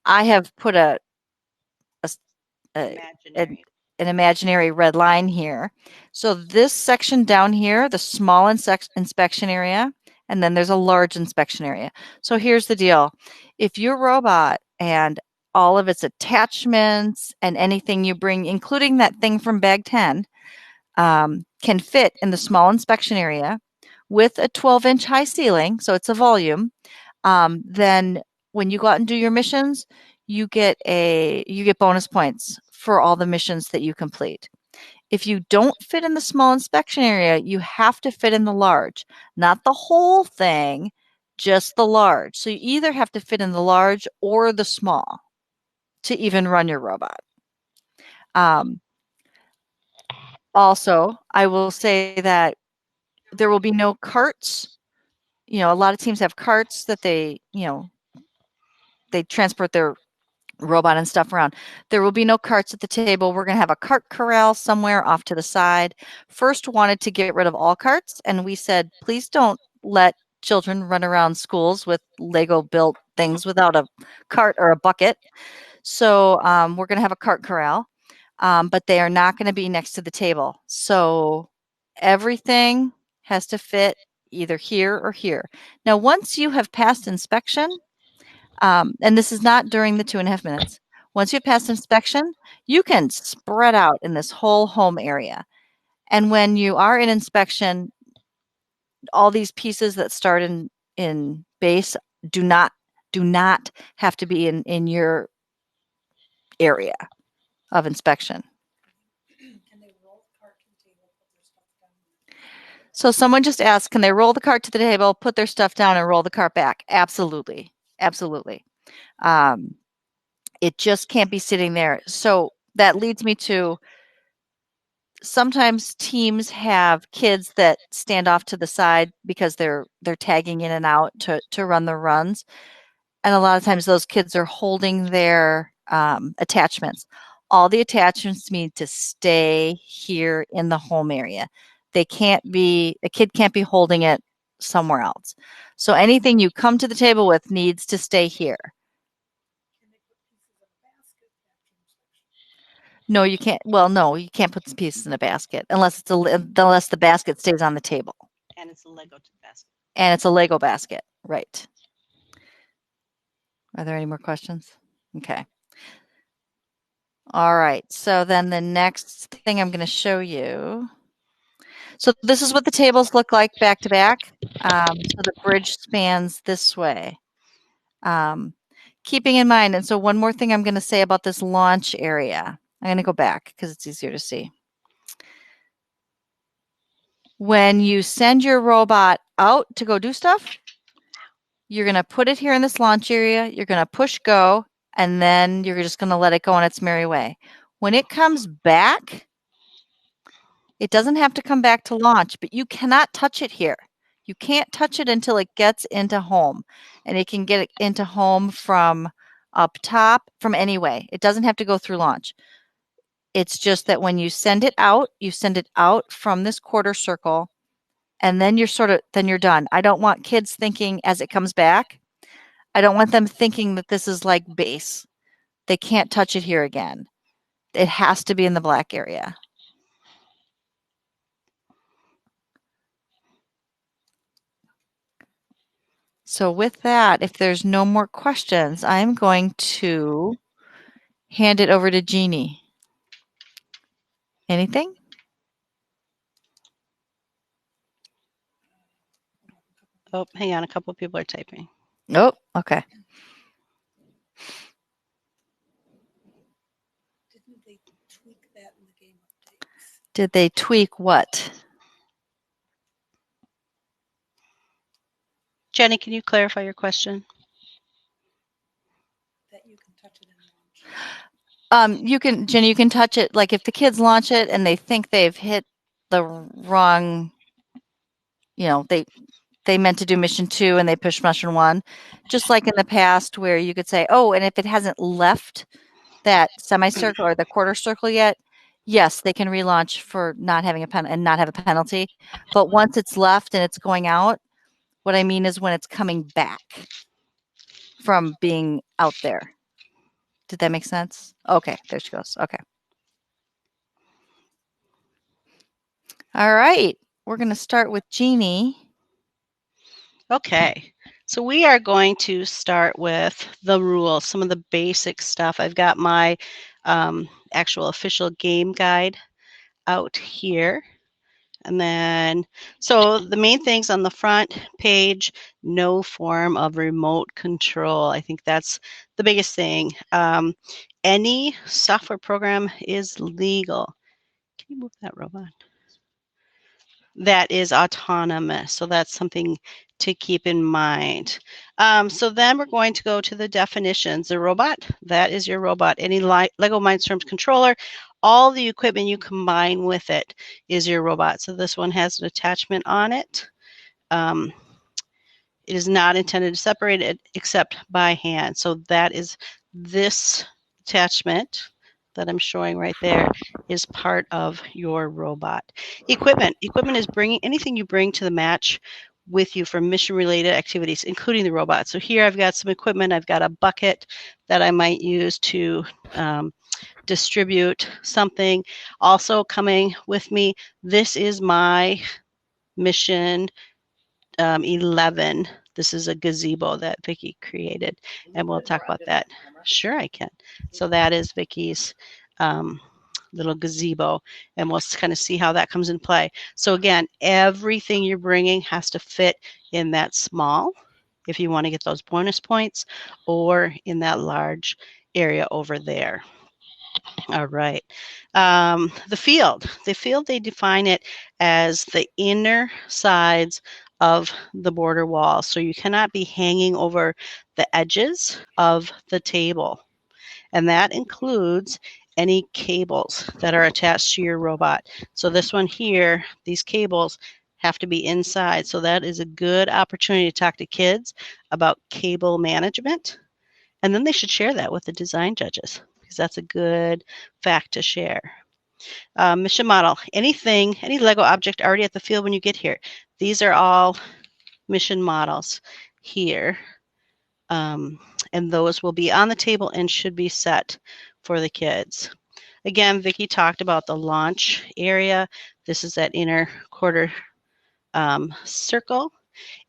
I have put an imaginary red line here. So this section down here, the small inspection area, and then there's a large inspection area. So here's the deal. If your robot and all of its attachments and anything you bring, including that thing from bag 10, can fit in the small inspection area with a 12-inch high ceiling, so it's a volume, then when you go out and do your missions, you get bonus points for all the missions that you complete. If you don't fit in the small inspection area, you have to fit in the large, not the whole thing, just the large. So you either have to fit in the large or the small to even run your robot. Also, I will say that there will be no carts. You know, a lot of teams have carts that they transport their robot and stuff around. There will be no carts at the table. We're going to have a cart corral somewhere off to the side. First wanted to get rid of all carts, and we said, please don't let children run around schools with Lego built things without a cart or a bucket. So we're going to have a cart corral, but they are not going to be next to the table. So everything has to fit either here or here. Now, once you have passed inspection, and this is not during the 2.5 minutes. Once you've passed inspection, you can spread out in this whole home area. And when you are in inspection, all these pieces that start in base do not have to be in your area of inspection.
Can they roll the cart to the table, put their stuff down?
So someone just asked, can they roll the cart to the table, put their stuff down, and roll the cart back? Absolutely. Absolutely. It just can't be sitting there. So that leads me to, sometimes teams have kids that stand off to the side because they're tagging in and out to run the runs. And a lot of times those kids are holding their attachments. All the attachments need to stay here in the home area. A kid can't be holding it somewhere else. So anything you come to the table with needs to stay here.
Can they put pieces of a basket after inspection?
No, you can't. Well, no, you can't put the pieces in a basket unless the basket stays on the table.
And it's a Lego basket.
And it's a Lego basket, right? Are there any more questions? Okay. All right. So then the next thing I'm going to show you. So this is what the tables look like back to back. So the bridge spans this way. keeping in mind, and so one more thing I'm going to say about this launch area. I'm going to go back because it's easier to see. When you send your robot out to go do stuff, you're going to put it here in this launch area, you're going to push go, and then you're just going to let it go on its merry way. When it comes back, it doesn't have to come back to launch, but you cannot touch it here. You can't touch it until it gets into home, and it can get into home from up top, from any way. It doesn't have to go through launch. It's just that when you send it out from this quarter circle, and then then you're done. I don't want kids thinking as it comes back, I don't want them thinking that this is like base. They can't touch it here again. It has to be in the black area. So with that, if there's no more questions, I'm going to hand it over to Jeannie. Anything?
Oh, hang on. A couple of people are typing.
Oh, okay.
Didn't they tweak that in the game updates?
Did they tweak what?
Jenny, can you clarify your question?
That you can touch it in launch.
Jenny, you can touch it. Like if the kids launch it and they think they've hit the wrong, they meant to do mission 2 and they push mission 1, just like in the past where you could say, oh, and if it hasn't left that semicircle or the quarter circle yet, yes, they can relaunch for not having a pen and not have a penalty. But once it's left and it's going out, what I mean is when it's coming back from being out there. Did that make sense? Okay, there she goes. Okay. All right, we're going to start with Jeannie.
Okay, so we are going to start with the rules, some of the basic stuff. I've got my actual official game guide out here. And then, so the main things on the front page, no form of remote control. I think that's the biggest thing. Any software program is legal. Can you move that robot? That is autonomous. So that's something to keep in mind. So then we're going to go to the definitions. The robot, that is your robot. Any Lego Mindstorms controller, all the equipment you combine with it is your robot. So this one has an attachment on it. It is not intended to separate it except by hand. So that is this attachment that I'm showing right there is part of your robot. Equipment is bringing anything you bring to the match with you for mission related activities, including the robot. So here I've got some equipment. I've got a bucket that I might use to distribute something. Also coming with me, this is my mission 11. This is a gazebo that Vicki created, and we'll talk about that. Sure, I can. So that is Vicki's little gazebo, and we'll kind of see how that comes in play. So again, everything you're bringing has to fit in that small if you want to get those bonus points, or in that large area over there. All right. The field, they define it as the inner sides of the border wall. So you cannot be hanging over the edges of the table. And that includes any cables that are attached to your robot. So this one here, these cables have to be inside. So that is a good opportunity to talk to kids about cable management. And then they should share that with the design judges, because that's a good fact to share. Mission model, any Lego object already at the field when you get here. These are all mission models here. And those will be on the table and should be set for the kids. Again, Vicki talked about the launch area. This is that inner quarter circle.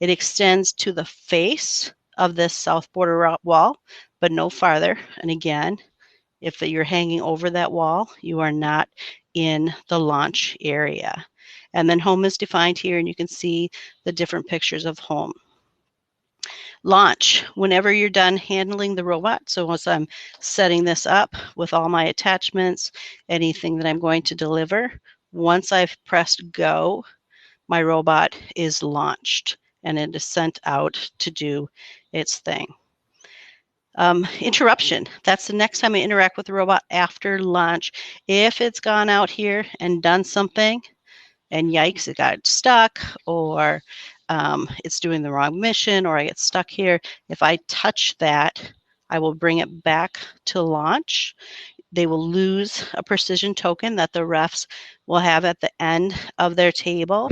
It extends to the face of this south border wall, but no farther. And again, if you're hanging over that wall, you are not in the launch area. And then home is defined here, and you can see the different pictures of home. Launch. Whenever you're done handling the robot, so once I'm setting this up with all my attachments, anything that I'm going to deliver, once I've pressed go, my robot is launched and it is sent out to do its thing. Interruption. That's the next time I interact with the robot after launch. If it's gone out here and done something, and yikes, it got stuck, or it's doing the wrong mission, or I get stuck here. If I touch that, I will bring it back to launch. They will lose a precision token that the refs will have at the end of their table.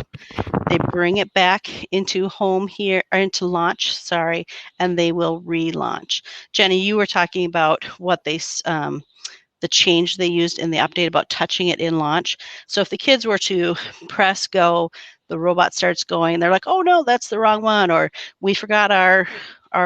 They bring it back into home here, or into launch, sorry, and they will relaunch. Jenny, you were talking about what they the change they used in the update about touching it in launch. So if the kids were to press go, the robot starts going, and they're like, oh no, that's the wrong one, or we forgot our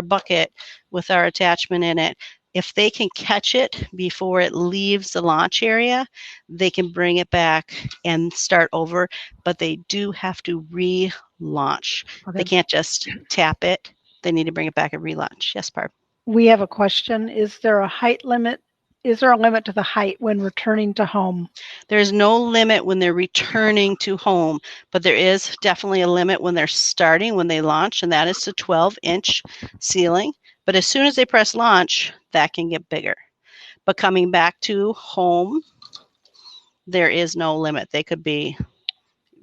bucket with our attachment in it. If they can catch it before it leaves the launch area, they can bring it back and start over, but they do have to relaunch.
Okay.
They can't just tap it. They need to bring it back and relaunch. Yes, Barb?
We have a question. Is there a height limit? Is there a limit to the height when returning to home?
There's no limit when they're returning to home, but there is definitely a limit when they're starting, when they launch, and that is the 12-inch ceiling. But as soon as they press launch, that can get bigger. But coming back to home, there is no limit. They could be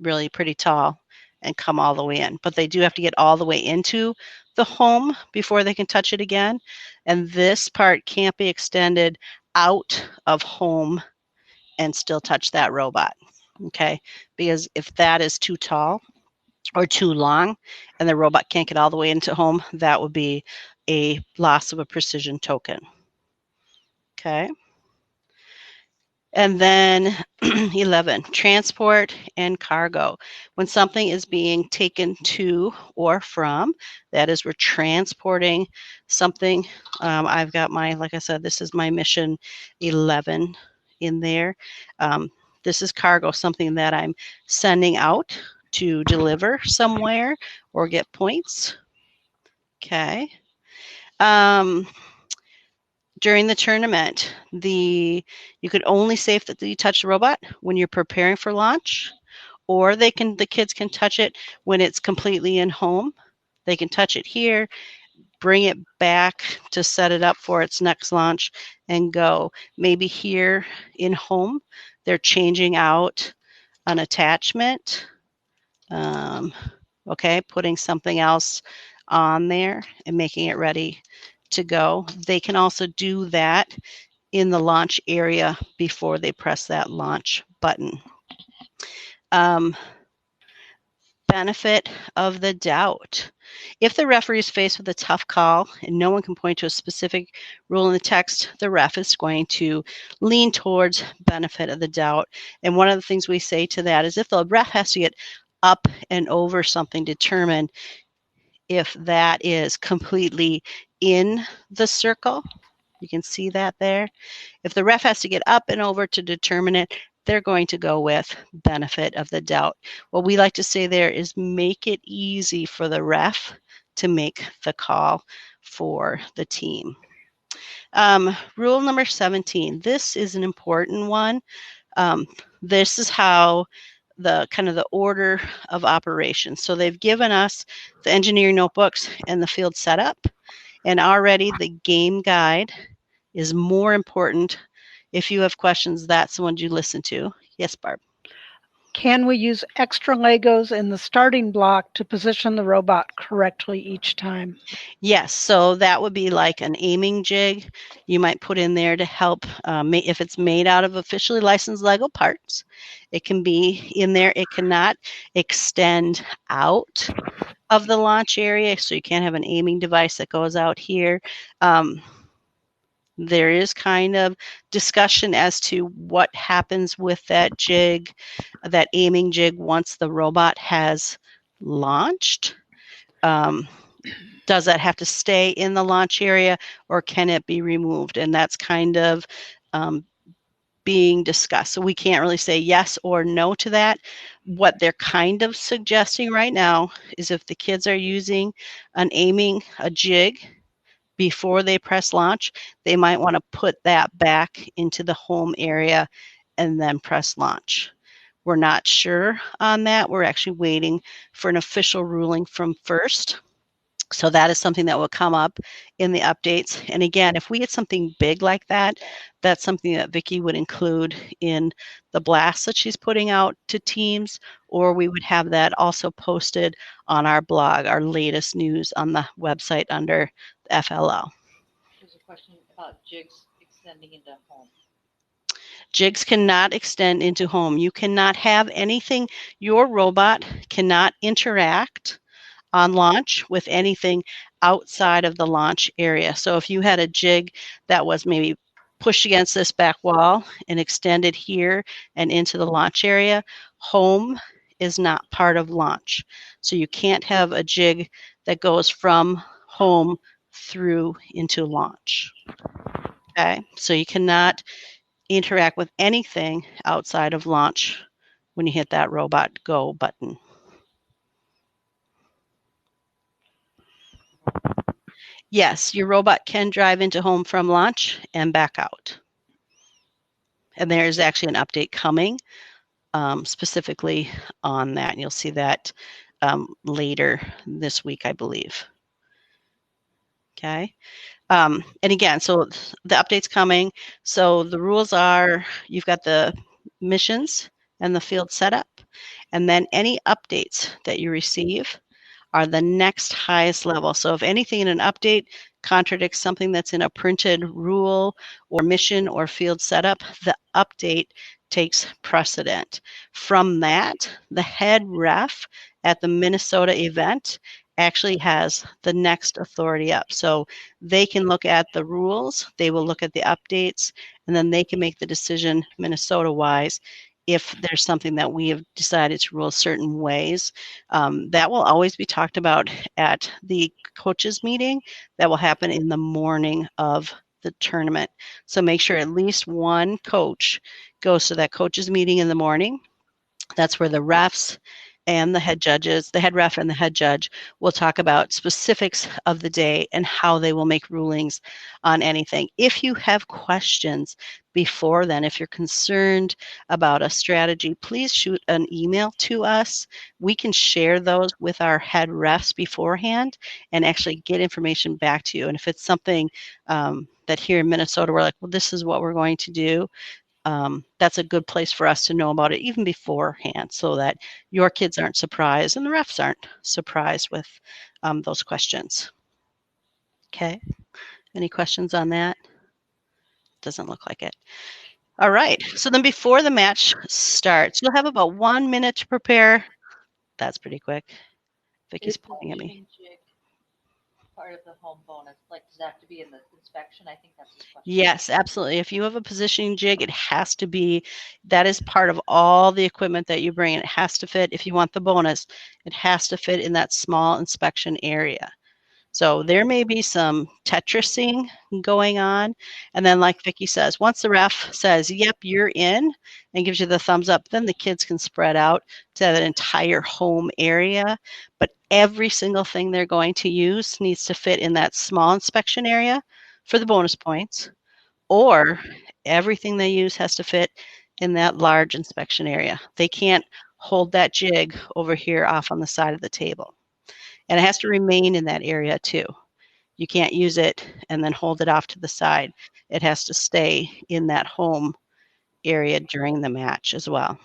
really pretty tall and come all the way in, but they do have to get all the way into the home before they can touch it again. And this part can't be extended out of home and still touch that robot, okay? Because if that is too tall or too long and the robot can't get all the way into home, that would be a loss of a precision token, okay? And then 11, transport and cargo. When something is being taken to or from, that is, we're transporting something. I've got my, like I said, this is my mission 11 in there. This is cargo, something that I'm sending out to deliver somewhere or get points. Okay. During the tournament, you could only say that you touch the robot when you're preparing for launch, or the kids can touch it when it's completely in home. They can touch it here, bring it back to set it up for its next launch and go. Maybe here in home, they're changing out an attachment, okay, putting something else on there and making it ready to go. They can also do that in the launch area before they press that launch button. Benefit of the doubt. If the referee is faced with a tough call and no one can point to a specific rule in the text, the ref is going to lean towards benefit of the doubt. And one of the things we say to that is if the ref has to get up and over something to determine if that is completely in the circle, you can see that there. If the ref has to get up and over to determine it, they're going to go with benefit of the doubt. What we like to say there is make it easy for the ref to make the call for the team. Rule number 17. This is an important one. This is how the kind of the order of operations. So they've given us the engineering notebooks and the field setup, and already the game guide is more important. If you have questions, that's the one you listen to. Yes, Barb.
Can we use extra Legos in the starting block to position the robot correctly each time?
Yes, so that would be like an aiming jig you might put in there to help. If it's made out of officially licensed Lego parts, it can be in there. It cannot extend out of the launch area, so you can't have an aiming device that goes out here. There is kind of discussion as to what happens with that jig, that aiming jig, once the robot has launched. Does that have to stay in the launch area or can it be removed? And that's kind of being discussed. So we can't really say yes or no to that. What they're kind of suggesting right now is if the kids are using a jig before they press launch, they might want to put that back into the home area and then press launch. We're not sure on that. We're actually waiting for an official ruling from FIRST. So that is something that will come up in the updates. And again, if we get something big like that, that's something that Vicki would include in the blast that she's putting out to teams, or we would have that also posted on our blog, our latest news on the website under the FLL.
There's a question about jigs extending into home.
Jigs cannot extend into home. You cannot have anything, your robot cannot interact on launch with anything outside of the launch area. So if you had a jig that was maybe pushed against this back wall and extended here and into the launch area, home is not part of launch. So you can't have a jig that goes from home through into launch. Okay, so you cannot interact with anything outside of launch when you hit that robot go button. Yes, your robot can drive into home from launch and back out. And there's actually an update coming specifically on that. And you'll see that later this week, I believe. Okay. And again, so the update's coming. So the rules are, you've got the missions and the field setup, and then any updates that you receive are the next highest level. So if anything in an update contradicts something that's in a printed rule or mission or field setup, the update takes precedent. From that, the head ref at the Minnesota event actually has the next authority up. So they can look at the rules, they will look at the updates, and then they can make the decision Minnesota-wise if there's something that we have decided to rule certain ways. That will always be talked about at the coaches meeting that will happen in the morning of the tournament. So make sure at least one coach goes to that coaches meeting in the morning. That's where the refs and the head judges, the head ref and the head judge, will talk about specifics of the day and how they will make rulings on anything. If you have questions before then, if you're concerned about a strategy, please shoot an email to us. We can share those with our head refs beforehand and actually get information back to you. And if it's something that here in Minnesota, we're like, well, this is what we're going to do, that's a good place for us to know about it even beforehand so that your kids aren't surprised and the refs aren't surprised with those questions. Okay, any questions on that? Doesn't look like it. All right, so then before the match starts, you'll have about 1 minute to prepare. That's pretty quick. Vicki's pointing at me.
Part of the home bonus, like, does that have to be in the inspection? I think that's his question.
Yes, absolutely. If you have a positioning jig, it has to be, that is part of all the equipment that you bring. It has to fit, if you want the bonus, it has to fit in that small inspection area. So there may be some Tetrising going on. And then like Vicki says, once the ref says, yep, you're in, and gives you the thumbs up, then the kids can spread out to that entire home area. But every single thing they're going to use needs to fit in that small inspection area for the bonus points, or everything they use has to fit in that large inspection area. They can't hold that jig over here off on the side of the table. And it has to remain in that area too. You can't use it and then hold it off to the side. It has to stay in that home area during the match as well.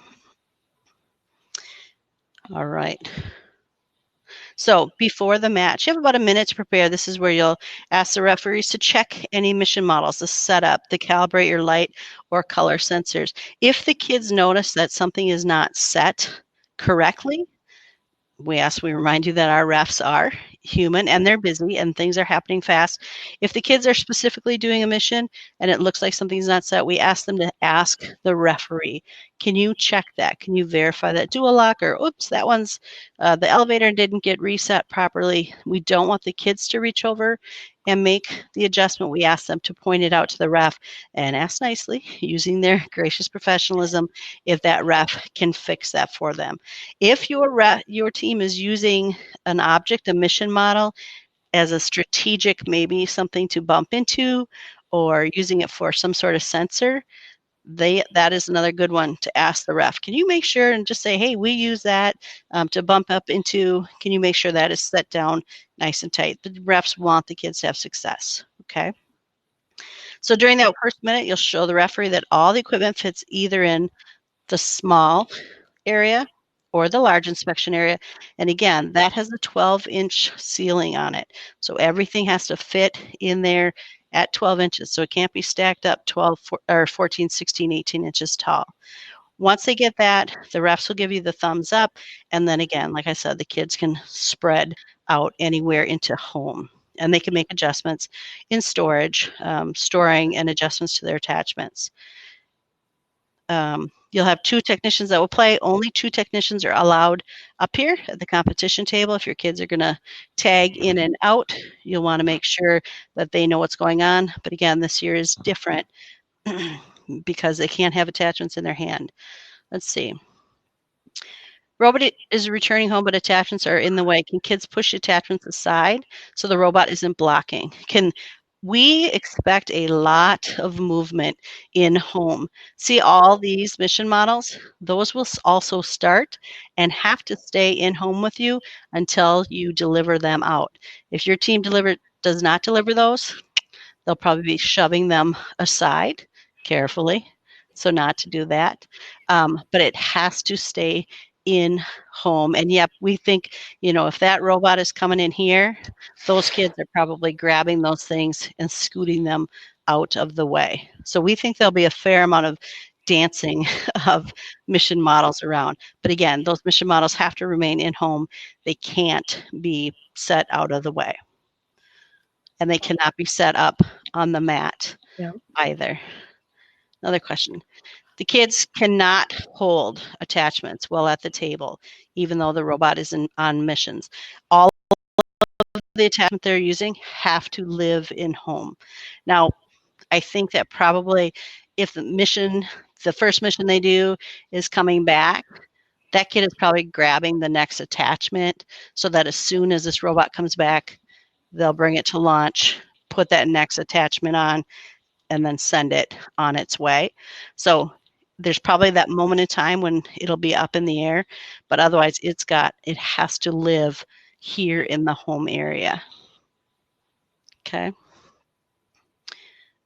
All right. So before the match, you have about a minute to prepare. This is where you'll ask the referees to check any mission models, the setup, to calibrate your light or color sensors. If the kids notice that something is not set correctly, we remind you that our refs are human and they're busy and things are happening fast. If the kids are specifically doing a mission and it looks like something's not set, we ask them to ask the referee, can you check that? Can you verify that dual lock? Or, oops, that one's, the elevator didn't get reset properly. We don't want the kids to reach over and make the adjustment. We ask them to point it out to the ref and ask nicely, using their gracious professionalism, if that ref can fix that for them. If your team is using an object, a mission model, as a strategic, maybe something to bump into, or using it for some sort of sensor, that is another good one to ask the ref. Can you make sure and just say, hey, we use that to bump up into, can you make sure that is set down nice and tight? The refs want the kids to have success, okay? So during that first minute, you'll show the referee that all the equipment fits either in the small area or the large inspection area. And again, that has a 12-inch ceiling on it. So everything has to fit in there at 12 inches. So it can't be stacked up 14, 16, 18 inches tall. Once they get that, the refs will give you the thumbs up. And then again, like I said, the kids can spread out anywhere into home. And they can make adjustments in storage, storing and adjustments to their attachments. You'll have 2 technicians that will play. Only 2 technicians are allowed up here at the competition table. If your kids are going to tag in and out, you'll want to make sure that they know what's going on. But again, this year is different because they can't have attachments in their hand. Let's see. Robot is returning home, but attachments are in the way. Can kids push attachments aside so the robot isn't blocking? We expect a lot of movement in home. See all these mission models? Those will also start and have to stay in home with you until you deliver them out. If your team does not deliver those, they'll probably be shoving them aside carefully, so not to do that. But it has to stay in home. And yep, we think, if that robot is coming in here, those kids are probably grabbing those things and scooting them out of the way. So we think there'll be a fair amount of dancing of mission models around. But again, those mission models have to remain in home. They can't be set out of the way. And they cannot be set up on the mat either. Another question. The kids cannot hold attachments while at the table, even though the robot is on missions. All of the attachments they're using have to live in home. Now, I think that probably if the first mission they do is coming back, that kid is probably grabbing the next attachment so that as soon as this robot comes back, they'll bring it to launch, put that next attachment on, and then send it on its way. So there's probably that moment in time when it'll be up in the air, but otherwise it has to live here in the home area. Okay.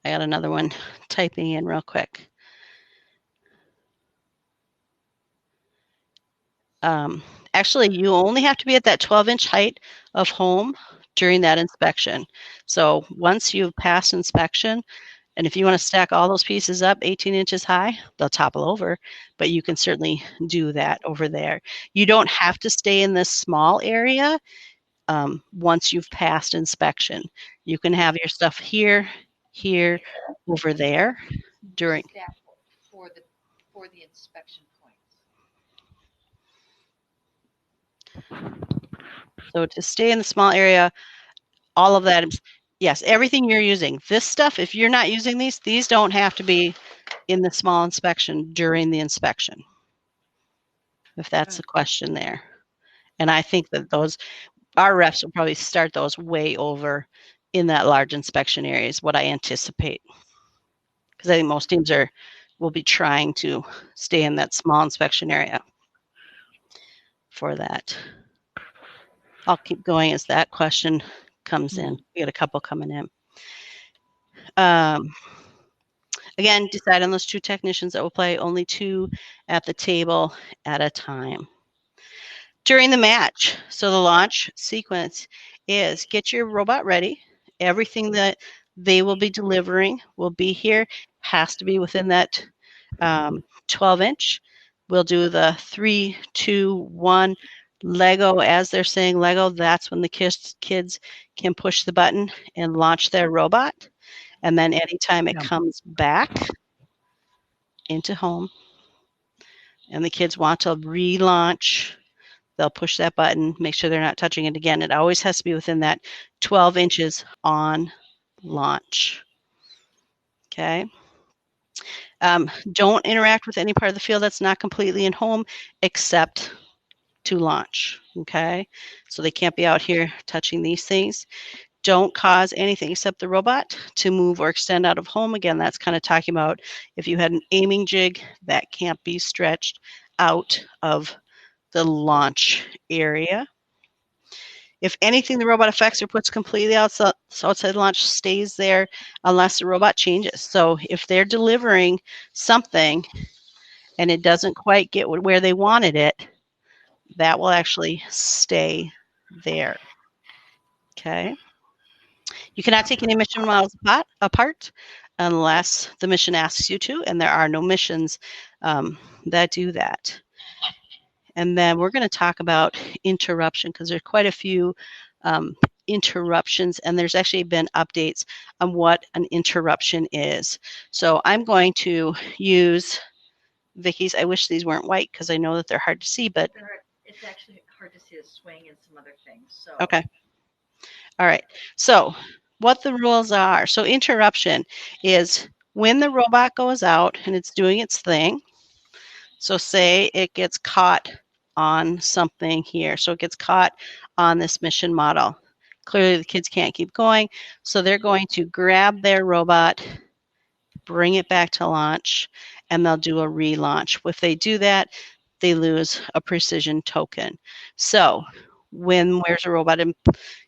I got another one typing in real quick. Actually, you only have to be at that 12-inch height of home during that inspection. So once you've passed inspection, and if you want to stack all those pieces up 18 inches high, they'll topple over, but you can certainly do that over there. You don't have to stay in this small area once you've passed inspection. You can have your stuff here, over there during.
For the inspection points.
So to stay in the small area, all of that, yes, everything you're using. This stuff, if you're not using these don't have to be in the small inspection during the inspection, if that's the question there. And I think that our refs will probably start those way over in that large inspection area is what I anticipate. Because I think most teams will be trying to stay in that small inspection area for that. I'll keep going as that question comes in. We got a couple coming in. Again, decide on those 2 technicians that will play, only 2 at the table at a time. During the match, so the launch sequence is get your robot ready. Everything that they will be delivering will be here, has to be within that 12-inch. We'll do the 3, 2, 1, Lego, as they're saying Lego, that's when the kids can push the button and launch their robot. And then anytime it comes back into home and the kids want to relaunch, they'll push that button, make sure they're not touching it again. It always has to be within that 12 inches on launch. Okay. Don't interact with any part of the field that's not completely in home except to launch. Okay. So they can't be out here touching these things. Don't cause anything except the robot to move or extend out of home. Again, that's kind of talking about if you had an aiming jig, that can't be stretched out of the launch area. If anything the robot affects or puts completely outside launch stays there unless the robot changes. So if they're delivering something and it doesn't quite get where they wanted it, that will actually stay there. Okay. You cannot take any mission models apart unless the mission asks you to, and there are no missions that do that. And then we're going to talk about interruption because there's quite a few interruptions, and there's actually been updates on what an interruption is. So I'm going to use Vicky's. I wish these weren't white because I know that they're hard to see, but
it's actually hard to see the swing and some other things. So
okay. All right. So what the rules are. So interruption is when the robot goes out and it's doing its thing. So say it gets caught on something here. So it gets caught on this mission model. Clearly the kids can't keep going. So they're going to grab their robot, bring it back to launch, and they'll do a relaunch. If they do that, they lose a precision token. So where's a robot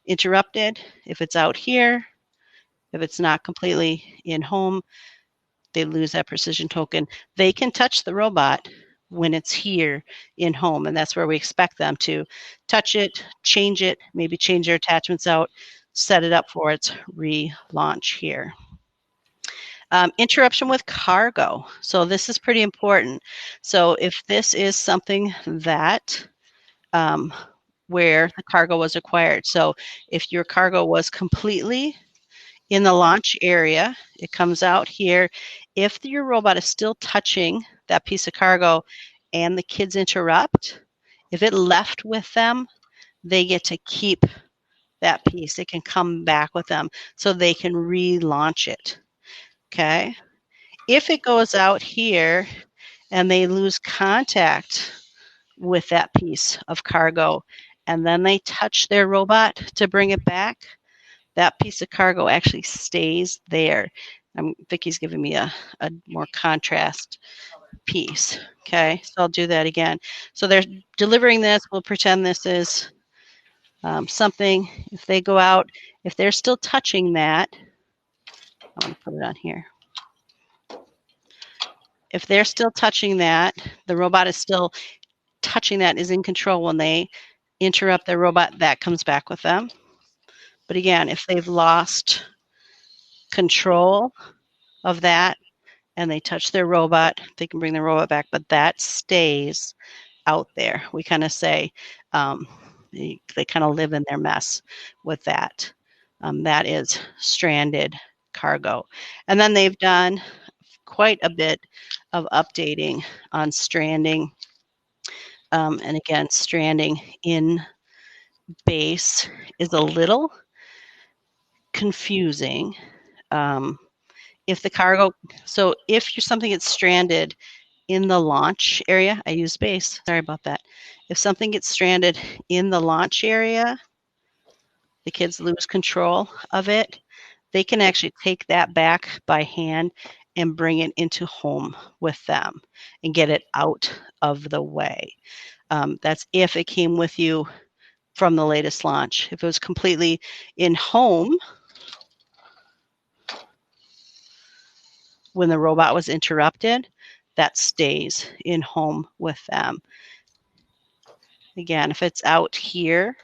interrupted? If it's out here, if it's not completely in home, they lose that precision token. They can touch the robot when it's here in home, and that's where we expect them to touch it, change it, maybe change their attachments out, set it up for its relaunch here. Interruption with cargo. So this is pretty important. So if this is something that where the cargo was acquired. So if your cargo was completely in the launch area, it comes out here. If your robot is still touching that piece of cargo and the kids interrupt, if it left with them, they get to keep that piece. It can come back with them so they can relaunch it. Okay. If it goes out here and they lose contact with that piece of cargo and then they touch their robot to bring it back, that piece of cargo actually stays there. Vicky's giving me a more contrast piece. Okay, so I'll do that again. So they're delivering this. We'll pretend this is something. If they go out, if they're still touching that, I'm going to put it on here. If they're still touching that, the robot is still touching that, is in control. When they interrupt their robot, that comes back with them. But again, if they've lost control of that and they touch their robot, they can bring the robot back, but that stays out there. We kind of say they kind of live in their mess with that. That is stranded cargo. And then they've done quite a bit of updating on stranding. And again, stranding in base is a little confusing. If the cargo, so if something gets stranded in the launch area, I use base, sorry about that. If something gets stranded in the launch area, the kids lose control of it. They can actually take that back by hand and bring it into home with them and get it out of the way. That's if it came with you from the latest launch. If it was completely in home when the robot was interrupted, that stays in home with them. Again, if it's out here,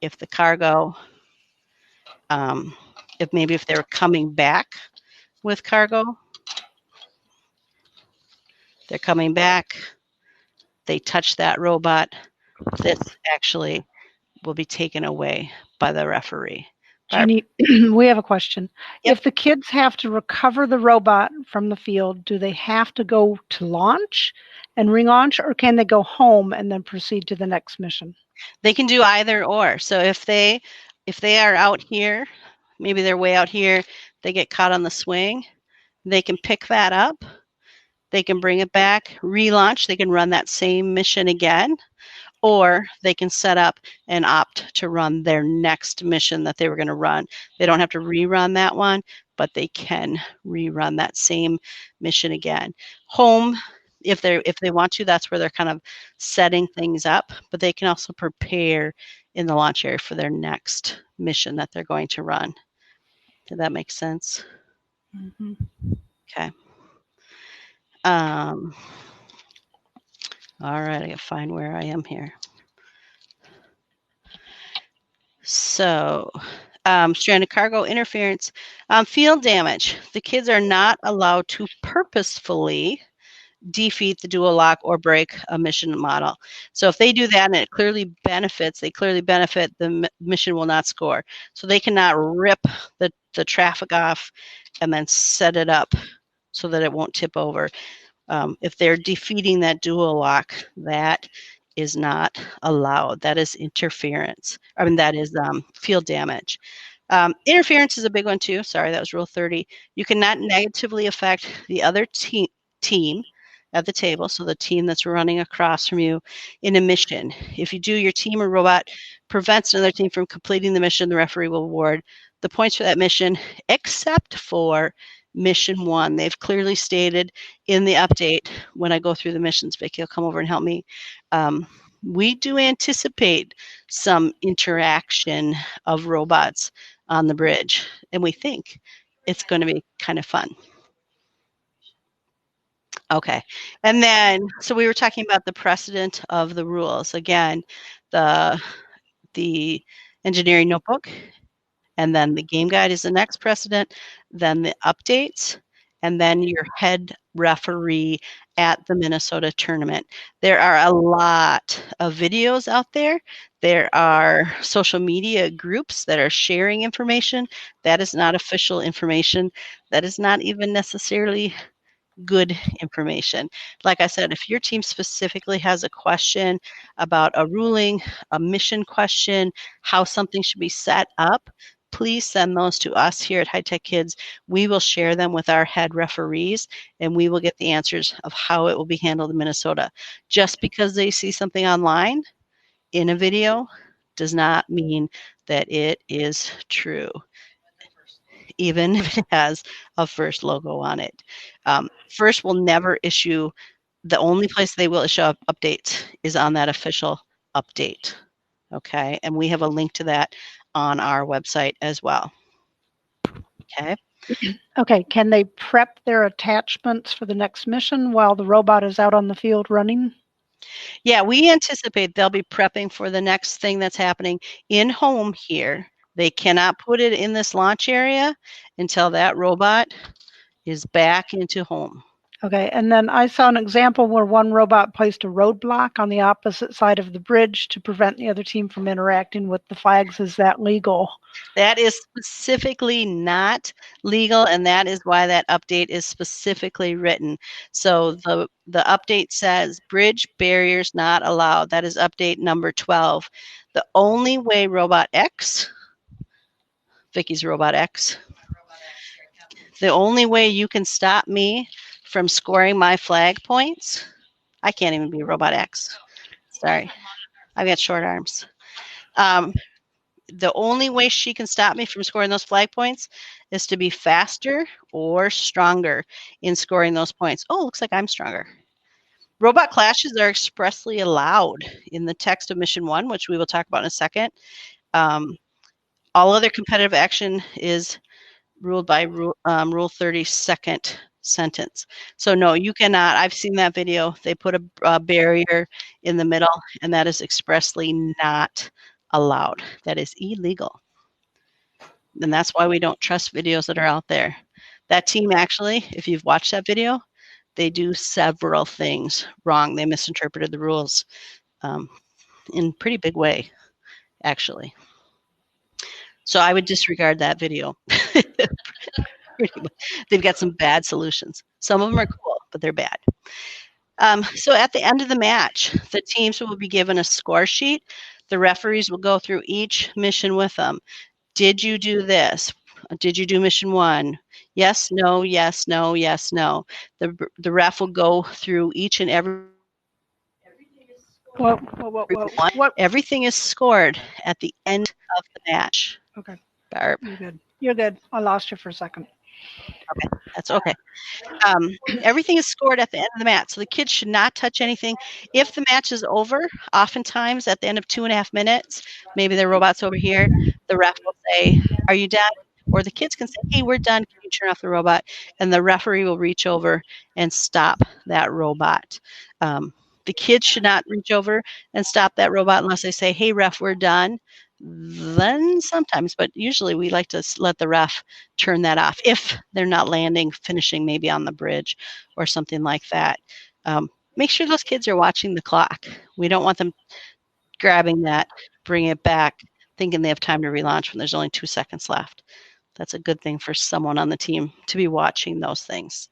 if the cargo, if they're coming back with cargo, they're coming back, they touch that robot, this actually will be taken away by the referee.
Jeannie, we have a question.
Yep.
If the kids have to recover the robot from the field, do they have to go to launch and relaunch, or can they go home and then proceed to the next mission?
They can do either or. So if they are out here, maybe they're way out here, they get caught on the swing, they can pick that up, they can bring it back, relaunch, they can run that same mission again, or they can set up and opt to run their next mission that they were going to run. They don't have to rerun that one, but they can rerun that same mission again. Home, if they want to, that's where they're kind of setting things up, but they can also prepare in the launch area for their next mission that they're going to run. Did that make sense?
Mm-hmm.
Okay. All right, I gotta find where I am here. So, stranded cargo interference, field damage. The kids are not allowed to purposefully defeat the dual lock or break a mission model. So if they do that and it clearly benefits, the mission will not score. So they cannot rip the traffic off and then set it up so that it won't tip over. If they're defeating that dual lock, that is not allowed. That is interference. I mean, that is field damage. Interference is a big one too. Sorry, that was Rule 30. You cannot negatively affect the other team at the table, so the team that's running across from you in a mission. If you do, your team or robot prevents another team from completing the mission, the referee will award the points for that mission, except for mission 1. They've clearly stated in the update, when I go through the missions, Vicki will come over and help me. We do anticipate some interaction of robots on the bridge, and we think it's going to be kind of fun. Okay, and then, so we were talking about the precedent of the rules. Again, the engineering notebook, and then the game guide is the next precedent, then the updates, and then your head referee at the Minnesota tournament. There are a lot of videos out there. There are social media groups that are sharing information. That is not official information. That is not even necessarily good information. Like I said, if your team specifically has a question about a ruling, a mission question, how something should be set up, please send those to us here at High Tech Kids. We will share them with our head referees, and we will get the answers of how it will be handled in Minnesota. Just because they see something online in a video does not mean that it is true, even if it has a FIRST logo on it. FIRST will never issue, the only place they will issue updates is on that official update. Okay, and we have a link to that on our website as well. Okay.
Okay, can they prep their attachments for the next mission while the robot is out on the field running?
Yeah, we anticipate they'll be prepping for the next thing that's happening in home here. They cannot put it in this launch area until that robot is back into home.
Okay, and then I saw an example where one robot placed a roadblock on the opposite side of the bridge to prevent the other team from interacting with the flags. Is that legal?
That is specifically not legal, and that is why that update is specifically written. So the update says bridge barriers not allowed. That is update number 12. The only way Robot X, Vicky's Robot X, the only way you can stop me from scoring my flag points, I can't even be Robot X. Sorry, I've got short arms. The only way she can stop me from scoring those flag points is to be faster or stronger in scoring those points. Oh, looks like I'm stronger. Robot clashes are expressly allowed in the text of Mission 1, which we will talk about in a second. All other competitive action is ruled by Rule 30 second sentence. So no, you cannot. I've seen that video. They put a barrier in the middle, and that is expressly not allowed. That is illegal. And that's why we don't trust videos that are out there. That team actually, if you've watched that video, they do several things wrong. They misinterpreted the rules. in a pretty big way, actually. So I would disregard that video. They've got some bad solutions. Some of them are cool, but they're bad. So at the end of the match, the teams will be given a score sheet. The referees will go through each mission with them. Did you do this? Did you do mission 1? Yes, no, yes, no, yes, no. The ref will go through each and every
What?
Everything is scored at the end of the match.
Okay,
Barb,
you're good. You're good. I lost you for a second.
that's okay. Everything is scored at the end of the match, so the kids should not touch anything. If the match is over, oftentimes at the end of 2.5 minutes, maybe the robot's over here, the ref will say, "Are you done?" Or the kids can say, "Hey, we're done. Can you turn off the robot?" And the referee will reach over and stop that robot. The kids should not reach over and stop that robot unless they say, "Hey, ref, we're done." Then sometimes, but usually we like to let the ref turn that off if they're not landing, finishing maybe on the bridge or something like that. Make sure those kids are watching the clock. We don't want them grabbing that, bringing it back, thinking they have time to relaunch when there's only 2 seconds left. That's a good thing for someone on the team to be watching those things.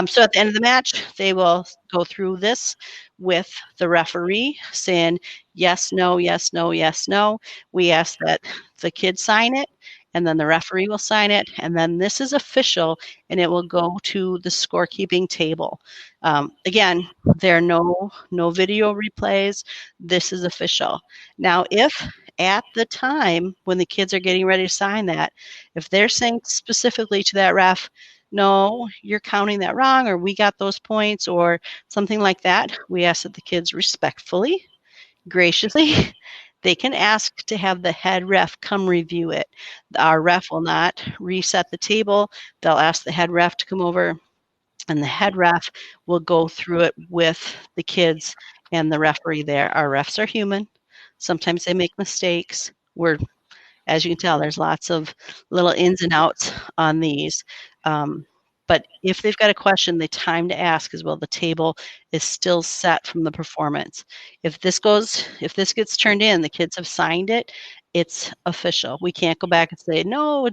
So at the end of the match, they will go through this with the referee saying, yes, no, yes, no, yes, no. We ask that the kids sign it, and then the referee will sign it, and then this is official, and it will go to the scorekeeping table. Again, there are no video replays. This is official. Now, if at the time when the kids are getting ready to sign that, if they're saying specifically to that ref, no, you're counting that wrong, or we got those points, or something like that, we ask that the kids respectfully, graciously, they can ask to have the head ref come review it. Our ref will not reset the table. They'll ask the head ref to come over, and the head ref will go through it with the kids and the referee there. Our refs are human. Sometimes they make mistakes. As you can tell, there's lots of little ins and outs on these. But if they've got a question, the time to ask is, well, the table is still set from the performance. If this gets turned in, the kids have signed it, it's official. We can't go back and say, no,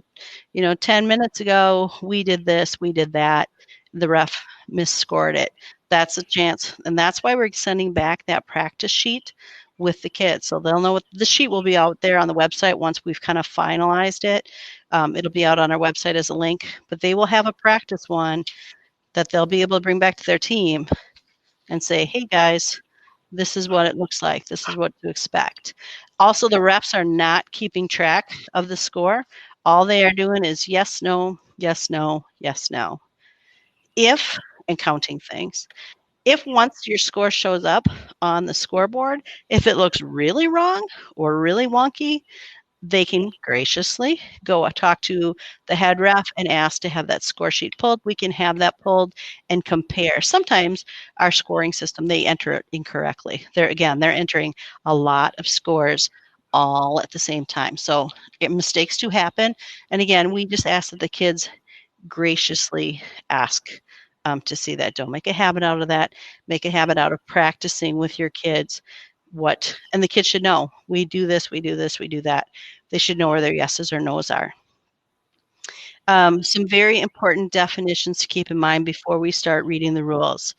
10 minutes ago, we did this, we did that. The ref misscored it. That's a chance. And that's why we're sending back that practice sheet with the kids. So they'll know what the sheet will be out there on the website once we've kind of finalized it. It'll be out on our website as a link, but they will have a practice one that they'll be able to bring back to their team and say, hey guys, this is what it looks like. This is what to expect. Also, the reps are not keeping track of the score. All they are doing is yes, no, yes, no, yes, no. And counting things. If once your score shows up on the scoreboard, if it looks really wrong or really wonky, they can graciously go talk to the head ref and ask to have that score sheet pulled. We can have that pulled and compare. Sometimes our scoring system, they enter it incorrectly. They're entering a lot of scores all at the same time. So mistakes do happen. And again, we just ask that the kids graciously ask to see that. Don't make a habit out of that. Make a habit out of practicing with your kids and the kids should know, we do this, we do this, we do that. They should know where their yeses or nos are. Some very important definitions to keep in mind before we start reading the rules.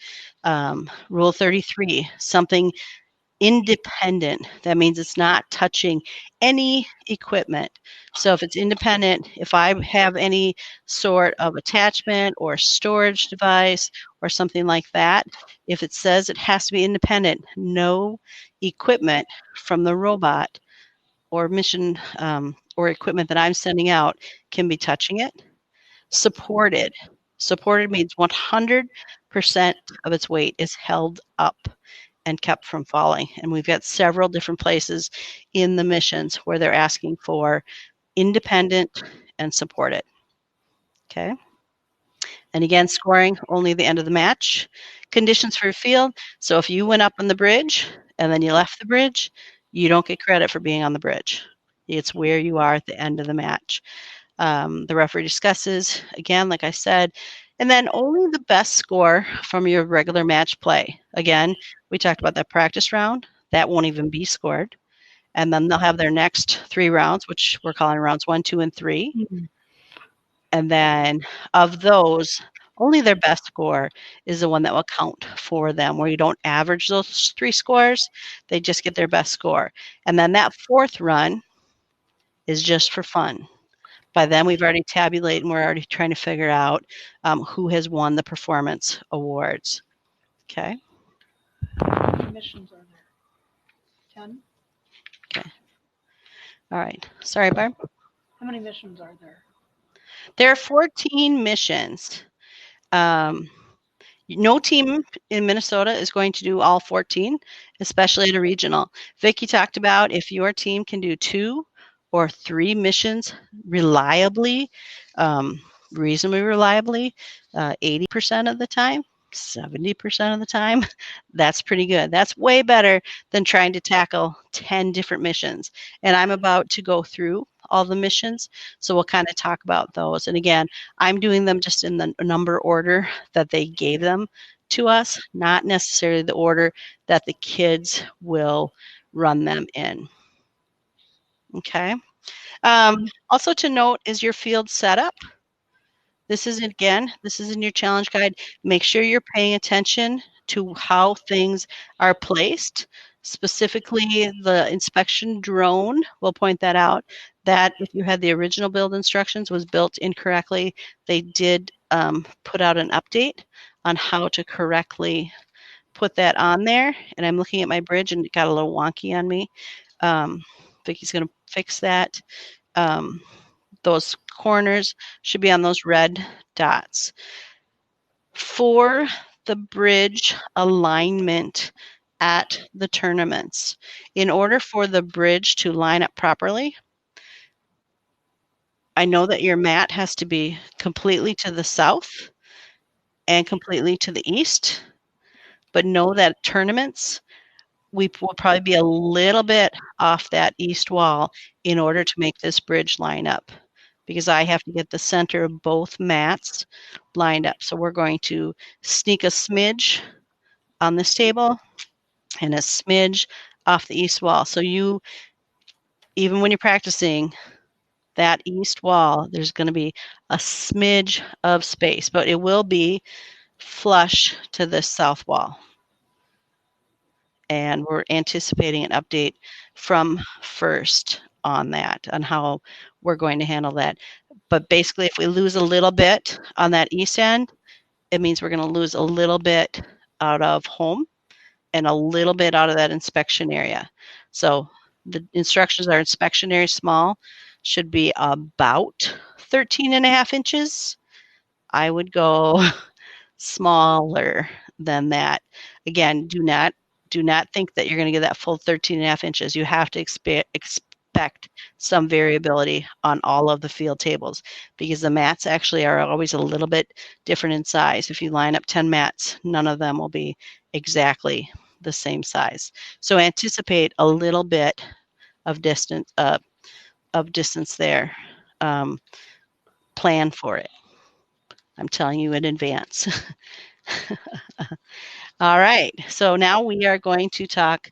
Rule 33, something independent. That means it's not touching any equipment. So if it's independent, if I have any sort of attachment or storage device or something like that, if it says it has to be independent, no equipment from the robot or mission or equipment that I'm sending out can be touching it. Supported. Supported means 100% of its weight is held up and kept from falling. And we've got several different places in the missions where they're asking for independent and supported. Okay. And again, scoring only the end of the match. Conditions for your field. So if you went up on the bridge and then you left the bridge, you don't get credit for being on the bridge. It's where you are at the end of the match. The referee discusses, again, like I said, and then only the best score from your regular match play. Again, we talked about that practice round. That won't even be scored. And then they'll have their next 3 rounds, which we're calling rounds 1, 2, and 3. And then of those, only their best score is the one that will count for them, where you don't average those 3 scores. They just get their best score. And then that 4th run is just for fun. By then, we've already tabulated and we're already trying to figure out who has won the performance awards. Okay.
How many missions are there? 10?
Okay. All right. Sorry, Barb.
How many missions are there?
There are 14 missions. No team in Minnesota is going to do all 14, especially at a regional. Vicki talked about if your team can do 2 or 3 missions reliably, reasonably reliably, 80% of the time, 70% of the time, that's pretty good. That's way better than trying to tackle 10 different missions. And I'm about to go through all the missions, so we'll kind of talk about those. And again, I'm doing them just in the number order that they gave them to us, not necessarily the order that the kids will run them in. Okay. Also to note is your field setup. This is, again, this is in your challenge guide. Make sure you're paying attention to how things are placed. Specifically, the inspection drone will point that out, that if you had the original build instructions was built incorrectly, they did put out an update on how to correctly put that on there. And I'm looking at my bridge and it got a little wonky on me. Vicky's going to fix that. Those corners should be on those red dots. For the bridge alignment at the tournaments, in order for the bridge to line up properly, I know that your mat has to be completely to the south and completely to the east, but know that tournaments, we will probably be a little bit off that east wall in order to make this bridge line up, because I have to get the center of both mats lined up. So we're going to sneak a smidge on this table and a smidge off the east wall. So you, even when you're practicing that east wall, there's going to be a smidge of space, but it will be flush to the south wall. And we're anticipating an update from FIRST on that, on how we're going to handle that. But basically, if we lose a little bit on that east end, it means we're going to lose a little bit out of home and a little bit out of that inspection area. So the instructions are inspection area small should be about 13.5 inches. I would go smaller than that. Again, do not think that you're going to get that full 13.5 inches. You have to expect some variability on all of the field tables, because the mats actually are always a little bit different in size. If you line up 10 mats, none of them will be exactly the same size. So anticipate a little bit of distance there. Plan for it. I'm telling you in advance. All right, so now we are going to talk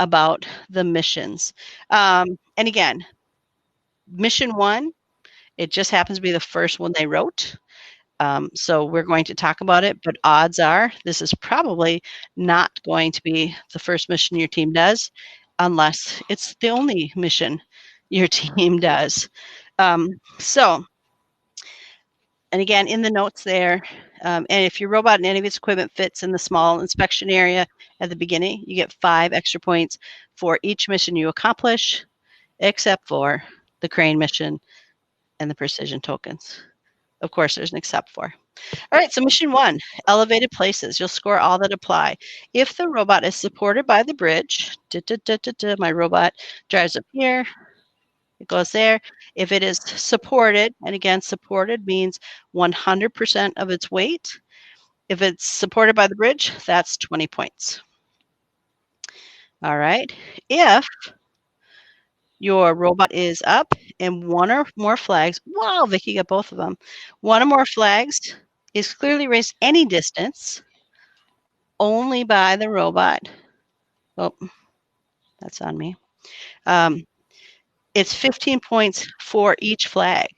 about the missions. And again, mission 1, it just happens to be the first one they wrote. So we're going to talk about it, but odds are this is probably not going to be the first mission your team does, unless it's the only mission your team does. And again, in the notes there, and if your robot and any of its equipment fits in the small inspection area at the beginning, you get 5 extra points for each mission you accomplish, except for the crane mission and the precision tokens. Of course, there's an except for. All right, so mission 1, elevated places. You'll score all that apply. If the robot is supported by the bridge, my robot drives up here, it goes there. If it is supported, and again, supported means 100% of its weight. If it's supported by the bridge, that's 20 points. All right. If your robot is up and one or more flags, wow, Vicki got both of them. One or more flags is clearly raised any distance only by the robot. Oh, That's on me. It's 15 points for each flag.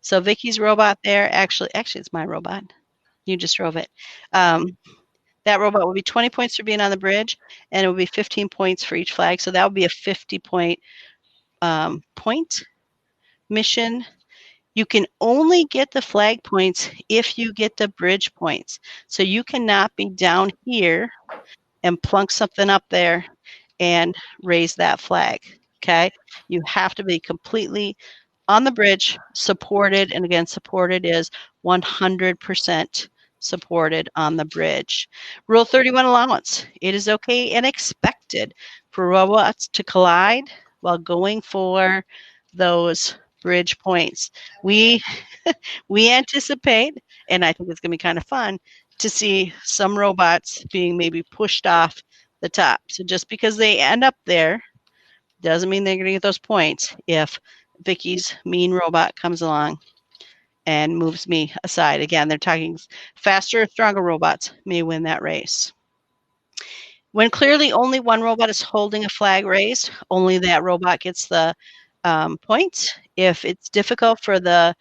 So Vicky's robot there, actually it's my robot. You just drove it. That robot will be 20 points for being on the bridge, and it will be 15 points for each flag. So that would be a 50-point point mission. You can only get the flag points if you get the bridge points. So you cannot be down here and plunk something up there and raise that flag, okay? You have to be completely on the bridge, supported, and again, supported is 100% supported on the bridge. Rule 31 allowance. It is okay and expected for robots to collide while going for those bridge points. We anticipate, and I think it's going to be kind of fun, to see some robots being maybe pushed off the top. So just because they end up there doesn't mean they're going to get those points if Vicky's mean robot comes along and moves me aside. Again, they're talking faster, stronger robots may win that race. When clearly only one robot is holding a flag raised, only that robot gets the points. If it's difficult for the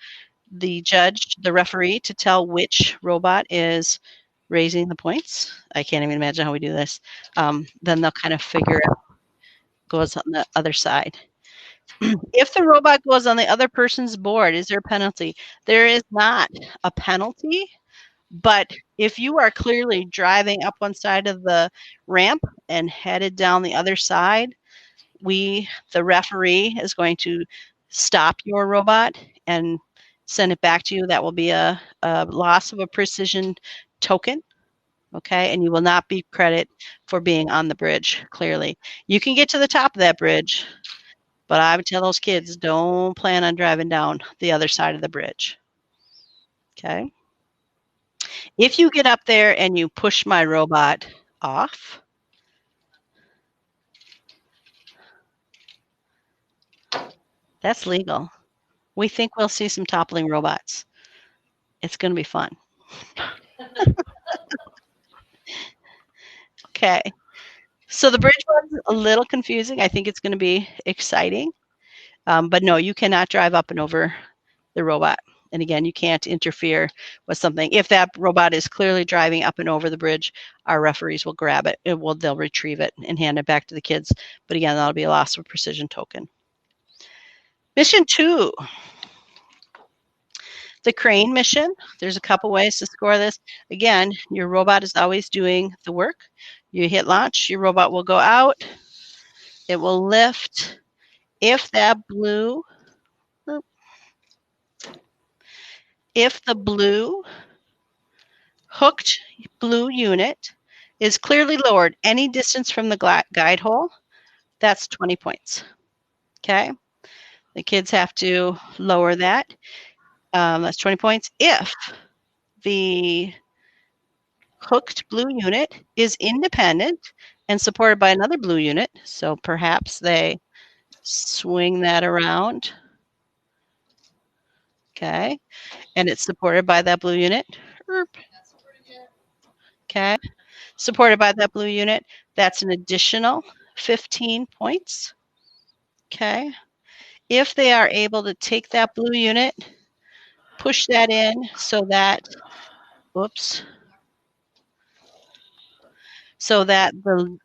judge, the referee, to tell which robot is raising the points, I can't even imagine how we do this, then they'll kind of figure it goes on the other side. If the robot goes on the other person's board, is there a penalty? There is not a penalty, but if you are clearly driving up one side of the ramp and headed down the other side, the referee is going to stop your robot and send it back to you. That will be a loss of a precision token. Okay, and you will not be credit for being on the bridge, clearly. You can get to the top of that bridge, but I would tell those kids, don't plan on driving down the other side of the bridge. Okay. If you get up there and you push my robot off, that's legal. We think we'll see some toppling robots. It's going to be fun. Okay. So the bridge one's a little confusing. I think it's going to be exciting. But no, you cannot drive up and over the robot. And again, you can't interfere with something. If that robot is clearly driving up and over the bridge, our referees will grab it. They'll retrieve it and hand it back to the kids. But again, that'll be a loss of a precision token. Mission 2. The crane mission. There's a couple ways to score this. Again, your robot is always doing the work. You hit launch, your robot will go out. It will lift. If the blue hooked blue unit is clearly lowered any distance from the guide hole, that's 20 points. Okay? The kids have to lower that. That's 20 points. If the hooked blue unit is independent and supported by another blue unit, so perhaps they swing that around. Okay? And it's supported by that blue unit. Okay? Supported by that blue unit, that's an additional 15 points. Okay? If they are able to take that blue unit, push that in so that, so that the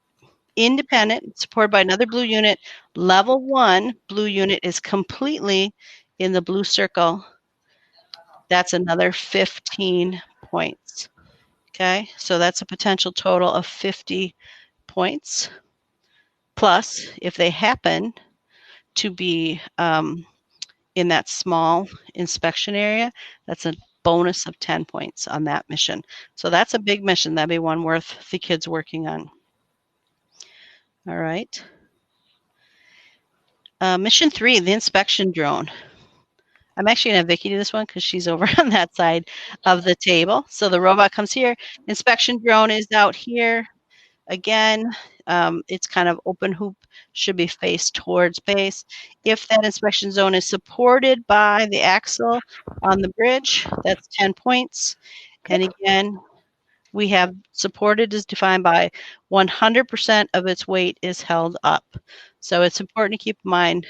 independent, supported by another blue unit, level 1 blue unit is completely in the blue circle, that's another 15 points. Okay, so that's a potential total of 50 points. Plus, if they happen to be in that small inspection area, that's a bonus of 10 points on that mission. So that's a big mission. That'd be one worth the kids working on. All right. Mission 3, the inspection drone. I'm actually going to have Vicki do this one because she's over on that side of the table. So the robot comes here. Inspection drone is out here. Again, it's kind of open hoop, should be faced towards base. If that inspection zone is supported by the axle on the bridge, that's 10 points. And again, we have supported is defined by 100% of its weight is held up. So it's important to keep in mind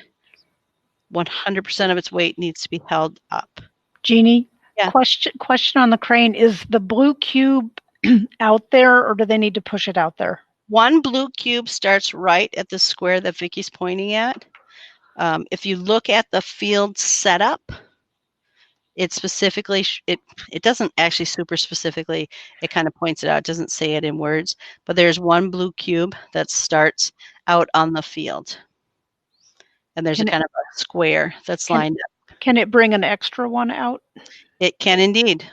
100% of its weight needs to be held up.
Jeannie,
Yeah.
question on the crane. Is the blue cube out there, or do they need to push it out there?
One blue cube starts right at the square that Vicky's pointing at. If you look at the field setup, it specifically, it doesn't actually super specifically, it kind of points it out. It doesn't say it in words, but there's one blue cube that starts out on the field. And there's a kind of a square that's lined up.
Can it bring an extra one out?
It can indeed.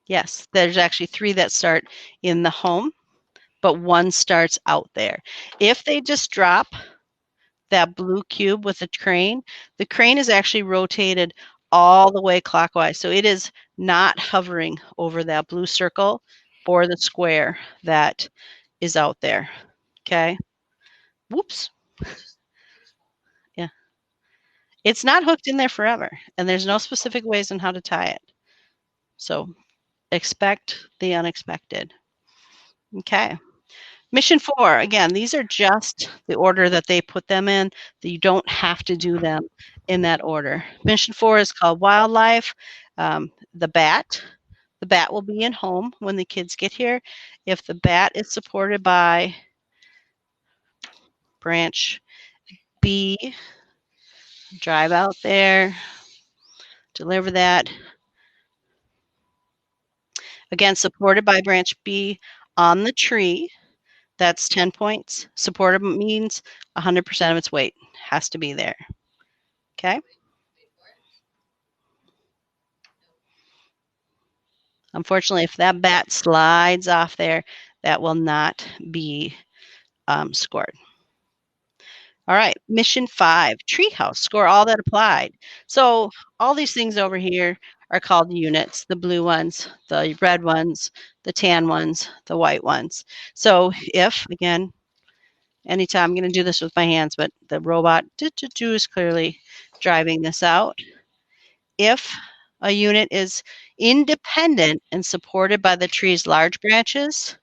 Yes, there's actually 3 that start in the home, but 1 starts out there. If they just drop that blue cube with the crane is actually rotated all the way clockwise. So it is not hovering over that blue circle or the square that is out there. Okay. Whoops. Yeah. It's not hooked in there forever, and there's no specific ways on how to tie it. So expect the unexpected. Okay. Mission 4, again, these are just the order that they put them in. You don't have to do them in that order. Mission 4 is called Wildlife. The bat will be in home when the kids get here. If the bat is supported by branch B, drive out there, deliver that. Again, supported by branch B on the tree. That's 10 points. Supported means 100% of its weight has to be there. Okay. Unfortunately, if that bat slides off there, that will not be scored. All right, mission 5, treehouse, score all that applied. So all these things over here are called units, the blue ones, the red ones, the tan ones, the white ones. So if, again, anytime I'm going to do this with my hands, but the robot is clearly driving this out. If a unit is independent and supported by the tree's large branches,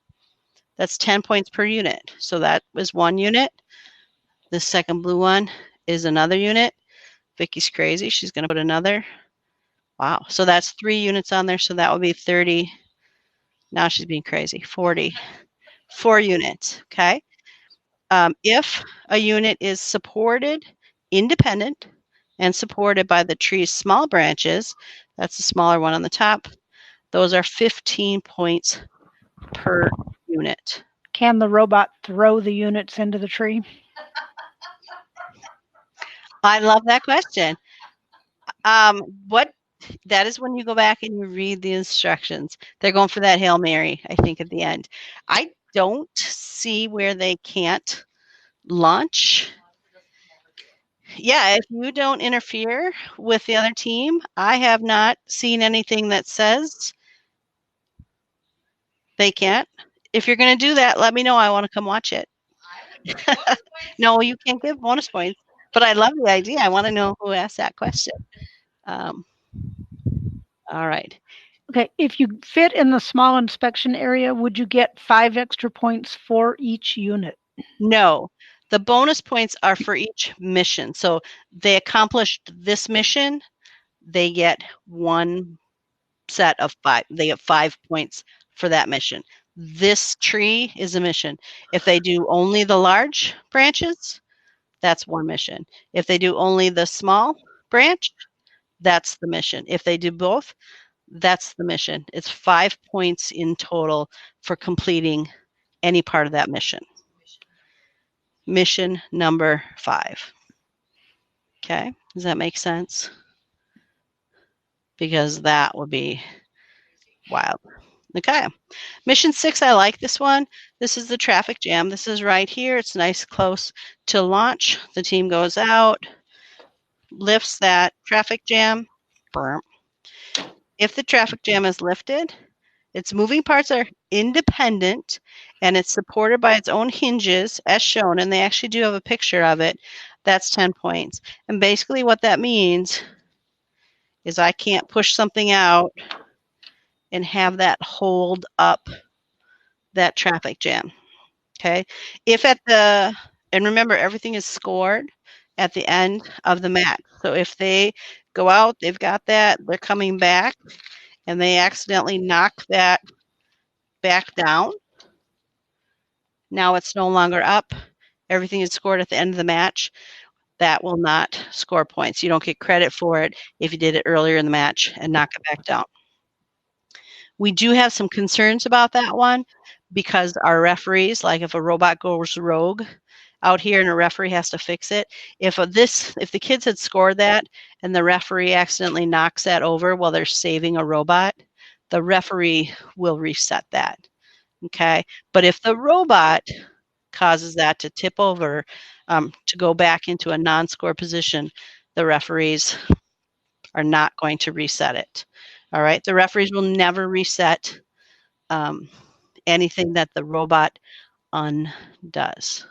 that's 10 points per unit. So that was 1 unit. The second blue one is another unit. Vicky's crazy. She's going to put another. Wow. So that's 3 units on there. So that would be 30. Now she's being crazy. 40. 4 units. Okay. If a unit is supported, independent, and supported by the tree's small branches, that's the smaller one on the top, those are 15 points per unit.
Can the robot throw the units into the tree?
I love that question. That is when you go back and you read the instructions. They're going for that Hail Mary, I think, at the end. I don't see where they can't launch. Yeah, if you don't interfere with the other team, I have not seen anything that says they can't. If you're going to do that, let me know. I want to come watch it. No, you can't give bonus points, but I love the idea. I want to know who asked that question. All right.
Okay, if you fit in the small inspection area, would you get 5 extra points for each unit?
No, the bonus points are for each mission. So they accomplished this mission, they get 1 set of 5. They get 5 points for that mission. This tree is a mission. If they do only the large branches, that's 1 mission. If they do only the small branch, that's the mission. If they do both, that's the mission. It's 5 points in total for completing any part of that mission. Mission number 5. Okay, does that make sense? Because that would be wild. Okay, mission 6, I like this one. This is the traffic jam. This is right here. It's nice close to launch. The team goes out, lifts that traffic jam. If the traffic jam is lifted, its moving parts are independent and it's supported by its own hinges as shown, and they actually do have a picture of it. That's 10 points. And basically what that means is I can't push something out and have that hold up that traffic jam. Okay. If at the, and remember, everything is scored at the end of the match. So if they go out, they've got that, they're coming back, and they accidentally knock that back down, now it's no longer up. Everything is scored at the end of the match. That will not score points. You don't get credit for it if you did it earlier in the match and knock it back down. We do have some concerns about that one because our referees, like if a robot goes rogue out here and a referee has to fix it, if the kids had scored that and the referee accidentally knocks that over while they're saving a robot, the referee will reset that. Okay, but if the robot causes that to tip over, to go back into a non-score position, the referees are not going to reset it. All right, the referees will never reset anything that the robot undoes.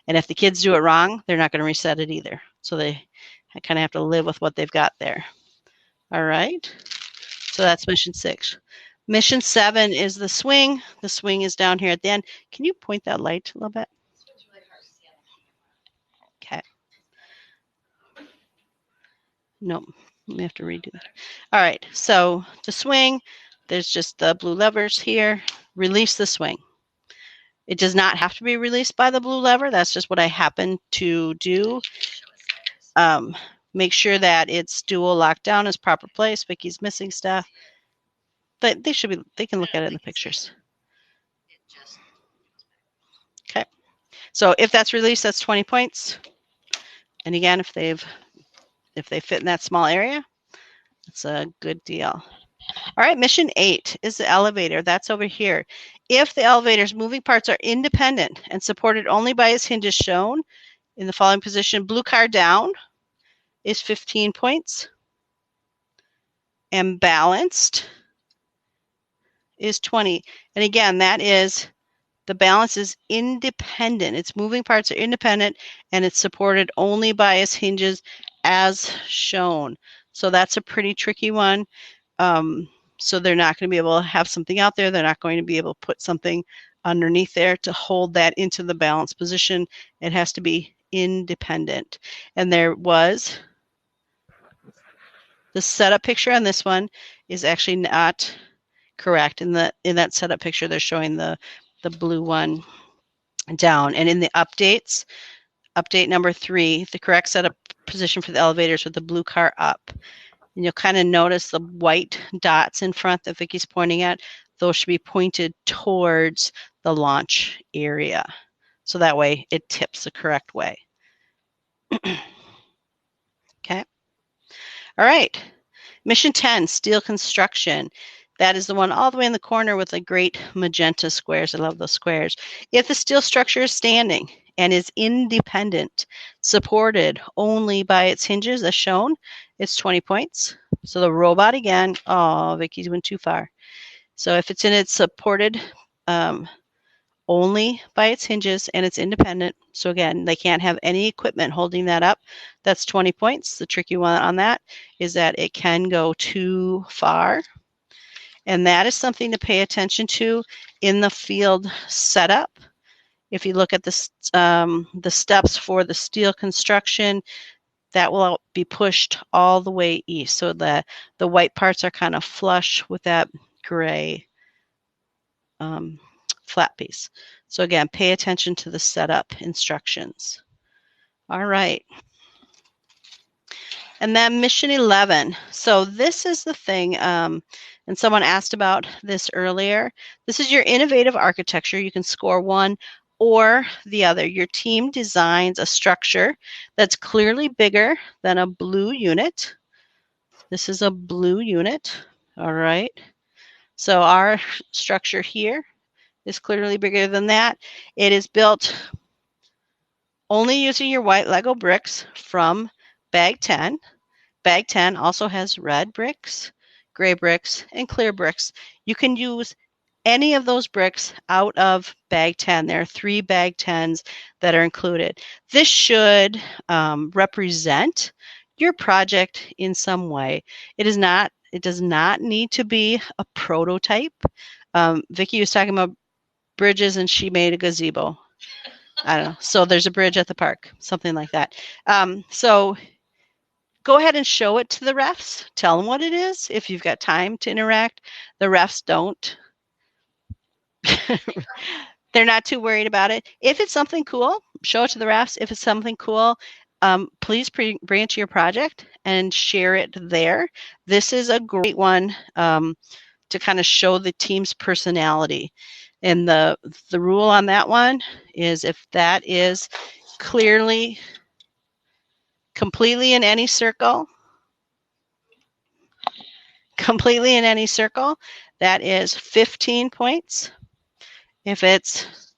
And if the kids do it wrong, they're not going to reset it either. So they kind of have to live with what they've got there. All right, so that's mission 6. Mission 7 is the swing. The swing is down here at the end. Can you point that light a little bit? Okay. Nope, we have to redo that. All right, so to swing, there's just the blue levers here. Release the swing. It does not have to be released by the blue lever. That's just what I happen to do. Make sure that it's dual lockdown is proper place. Vicky's missing stuff. But they can look at it in the pictures. Okay. So if that's released, that's 20 points. And again, if they fit in that small area, it's a good deal. All right, mission 8 is the elevator. That's over here. If the elevator's moving parts are independent and supported only by its hinges shown in the following position, blue car down is 15 points. And balanced is 20. And again, that is, the balance is independent. Its moving parts are independent and it's supported only by its hinges as shown. So that's a pretty tricky one. So they're not going to be able to have something out there. They're not going to be able to put something underneath there to hold that into the balanced position. It has to be independent. And there was the setup picture on this one is actually not correct. In that setup picture, they're showing the blue one down. And in the updates, update number 3, the correct setup position for the elevators with the blue car up. And you'll kind of notice the white dots in front that Vicky's pointing at. Those should be pointed towards the launch area. So that way it tips the correct way. Okay. All right. Mission 10, steel construction. That is the one all the way in the corner with the great magenta squares. I love those squares. If the steel structure is standing and is independent, supported only by its hinges as shown, it's 20 points. So the robot again, oh, Vicky's went too far. So if it's in its supported only by its hinges and it's independent, so again, they can't have any equipment holding that up, that's 20 points. The tricky one on that is that it can go too far. And that is something to pay attention to in the field setup. If you look at the steps for the steel construction, that will be pushed all the way east. So the white parts are kind of flush with that gray flat piece. So again, pay attention to the setup instructions. All right. And then mission 11. So this is the thing, and someone asked about this earlier. This is your innovative architecture. You can score one or the other. Your team designs a structure that's clearly bigger than a blue unit. This is a blue unit. All right. So our structure here is clearly bigger than that. It is built only using your white Lego bricks from bag 10. Bag 10 also has red bricks, gray bricks, and clear bricks. You can use any of those bricks out of bag 10. There are 3 bag 10s that are included. This should represent your project in some way. It is not It does not need to be a prototype. Vicki was talking about bridges and she made a gazebo. I don't know. So there's a bridge at the park, something like that. So go ahead and show it to the refs. Tell them what it is. If you've got time to interact, the refs don't. They're not too worried about it. If it's something cool, show it to the refs. If it's something cool, please bring it to your project and share it there. This is a great one to kind of show the team's personality. And the rule on that one is if that is clearly, completely in any circle, that is 15 points. If it's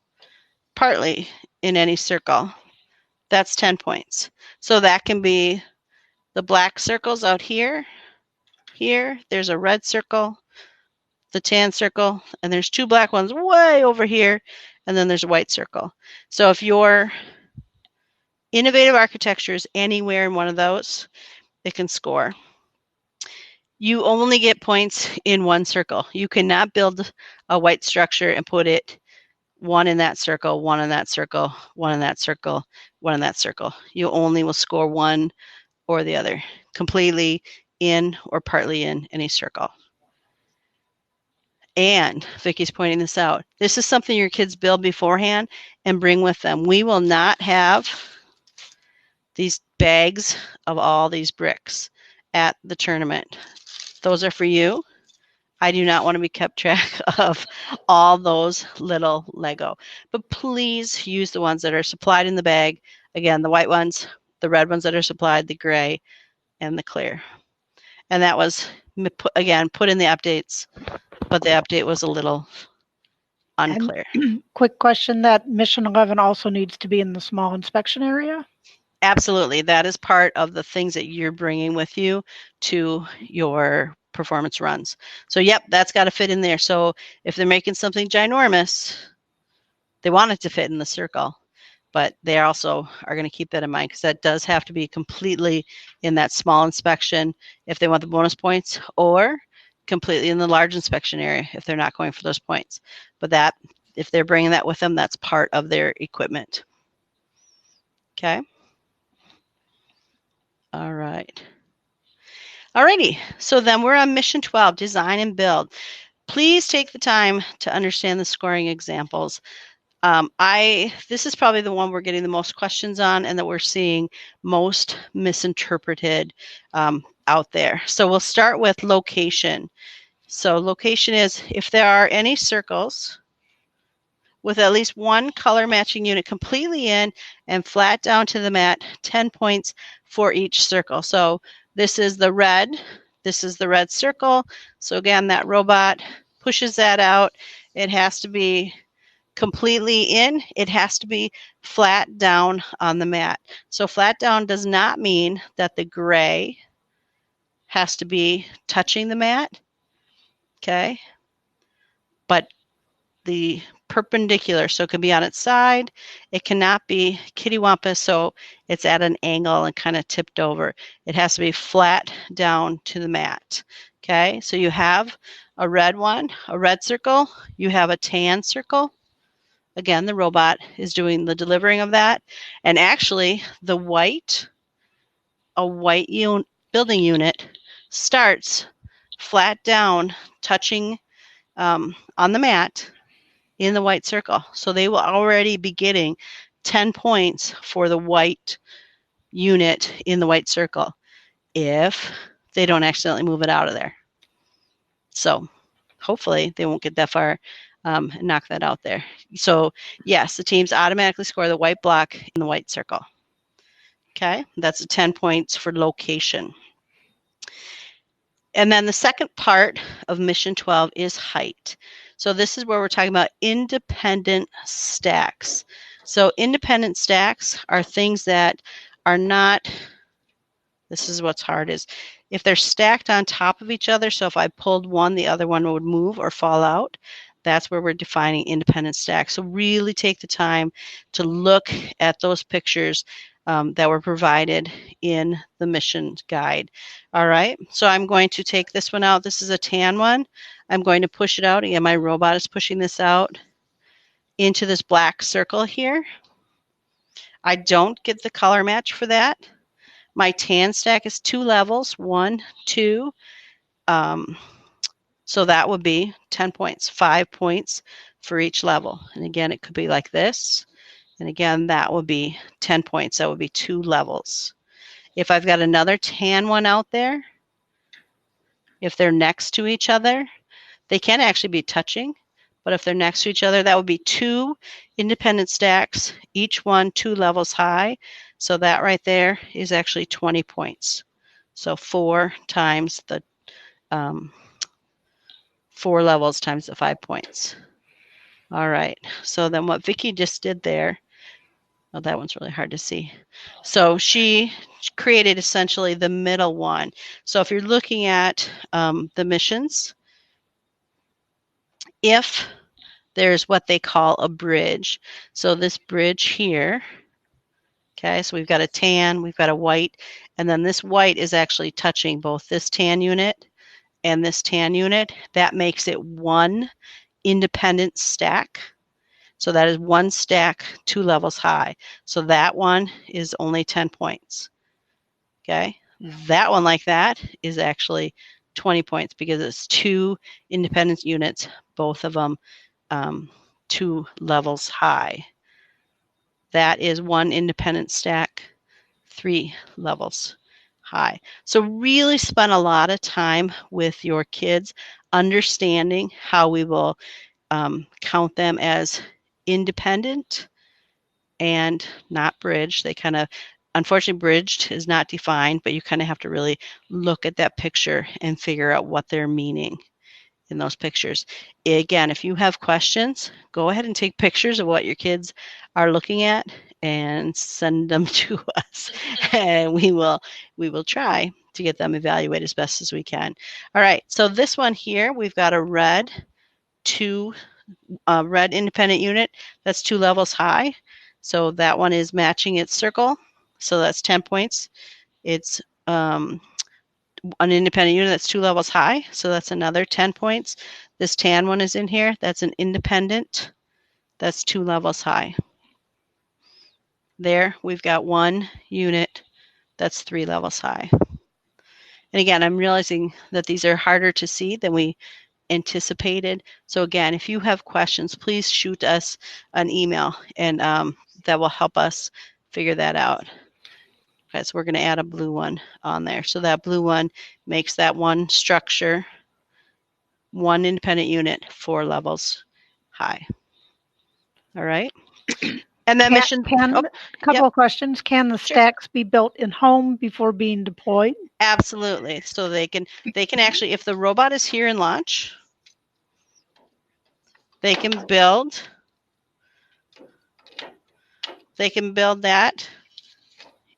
partly in any circle, that's 10 points. So that can be the black circles out here, there's a red circle, the tan circle, and there's two black ones way over here, and then there's a white circle. So if your innovative architecture is anywhere in one of those, it can score. You only get points in one circle. You cannot build a white structure and put it one in that circle, one in that circle, one in that circle, one in that circle. You only will score one or the other, completely in or partly in any circle. And Vicki's pointing this out. This is something your kids build beforehand and bring with them. We will not have these bags of all these bricks at the tournament. Those are for you. I do not want to be kept track of all those little Lego. But please use the ones that are supplied in the bag. Again, the white ones, the red ones that are supplied, the gray, and the clear. And that was, again, put in the updates, but the update was a little unclear.
And quick question, that mission 11 also needs to be in the small inspection area?
Absolutely. That is part of the things that you're bringing with you to your performance runs. So yep, that's got to fit in there. So if they're making something ginormous, they want it to fit in the circle, but they also are going to keep that in mind because that does have to be completely in that small inspection if they want the bonus points, or completely in the large inspection area if they're not going for those points. But that, if they're bringing that with them, that's part of their equipment. Okay. All right. Alrighty, so then we're on mission 12, design and build. Please take the time to understand the scoring examples. This is probably the one we're getting the most questions on and that we're seeing most misinterpreted out there. So we'll start with location. So location is if there are any circles with at least one color matching unit completely in and flat down to the mat, 10 points for each circle. So this is the red circle. So again, that robot pushes that out. It has to be completely in. It has to be flat down on the mat. So flat down does not mean that the gray has to be touching the mat. Okay. But the perpendicular, so it can be on its side. It cannot be kittywampus, so it's at an angle and kind of tipped over. It has to be flat down to the mat. Okay, so you have a red one, a red circle. You have a tan circle. Again, the robot is doing the delivering of that. And actually, a white building unit starts flat down, touching on the mat in the white circle. So they will already be getting 10 points for the white unit in the white circle if they don't accidentally move it out of there. So hopefully they won't get that far and knock that out there. So yes, the teams automatically score the white block in the white circle. Okay, that's 10 points for location. And then the second part of mission 12 is height. So this is where we're talking about independent stacks. So independent stacks are things that are not, this is what's hard is, if they're stacked on top of each other, so if I pulled one, the other one would move or fall out. That's where we're defining independent stacks. So really take the time to look at those pictures. that were provided in the mission guide. All right, so I'm going to take this one out. This is a tan one. I'm going to push it out. Again, my robot is pushing this out into this black circle here. I don't get the color match for that. My tan stack is 2 levels, 1, 2. So that would be 10 points, 5 points for each level. And again, it could be like this. And again, that would be 10 points. That would be 2 levels. If I've got another tan one out there, if they're next to each other, they can actually be touching, but if they're next to each other, that would be 2 independent stacks, each one 2 levels high. So that right there is actually 20 points. So 4 times the 4 levels times the 5 points. All right, so then what Vicki just did there, oh, that one's really hard to see. So she created essentially the middle one. So if you're looking at the missions, if there's what they call a bridge, so this bridge here, okay, so we've got a tan, we've got a white, and then this white is actually touching both this tan unit and this tan unit. That makes it 1 independent stack. So that is 1 stack 2 levels high. So that one is only 10 points. Okay, that one like that is actually 20 points because it's 2 independent units, both of them 2 levels high. That is 1 independent stack, 3 levels high. So really spend a lot of time with your kids understanding how we will count them as independent and not bridged. They kind of, unfortunately, bridged is not defined, but you kind of have to really look at that picture and figure out what they're meaning in those pictures. Again, if you have questions, go ahead and take pictures of what your kids are looking at and send them to us, and we will try to get them evaluated as best as we can. All right, so this one here, we've got a red red independent unit that's 2 levels high. So that one is matching its circle. So that's 10 points. It's an independent unit that's 2 levels high. So that's another 10 points. This tan one is in here. That's an independent. That's 2 levels high. There we've got 1 unit that's 3 levels high. And again, I'm realizing that these are harder to see than we anticipated. So again, if you have questions, please shoot us an email, and that will help us figure that out. Okay, so we're going to add a blue one on there. So that blue one makes that one structure 1 independent unit 4 levels high. All right. And then mission.
Couple of questions. Can the stacks be built in home before being deployed?
Absolutely. So they can actually, if the robot is here in launch, they can build that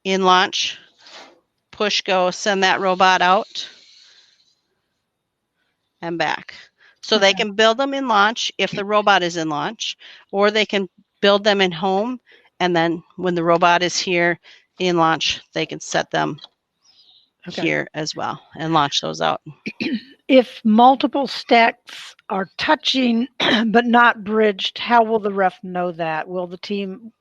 in launch, push go, send that robot out and back. So they can build them in launch if the robot is in launch, or they can build them in home, and then when the robot is here in launch, they can set them here as well and launch those out.
If multiple stacks are touching but not bridged, how will the ref know that? Will the team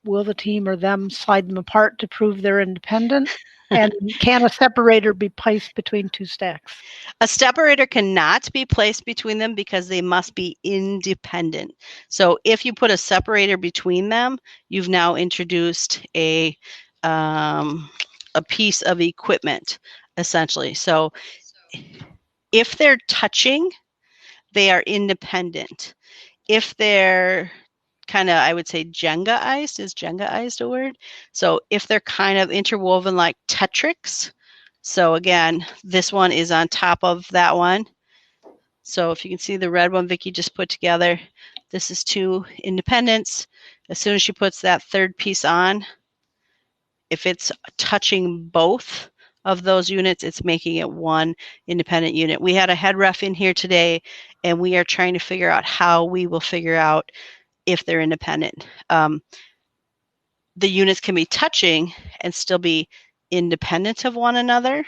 or them slide them apart to prove they're independent? And can a separator be placed between 2 stacks?
A separator cannot be placed between them because they must be independent. So if you put a separator between them, you've now introduced a piece of equipment, essentially. So if they're touching, they are independent. If they're kind of, I would say, Jenga-ized. Is Jenga-ized a word? So if they're kind of interwoven like Tetrix. So again, this one is on top of that one. So if you can see the red one Vicki just put together, this is 2 independents. As soon as she puts that 3rd piece on, if it's touching both of those units, it's making it 1 independent unit. We had a head ref in here today, and we are trying to figure out how we will figure out if they're independent. the units can be touching and still be independent of one another.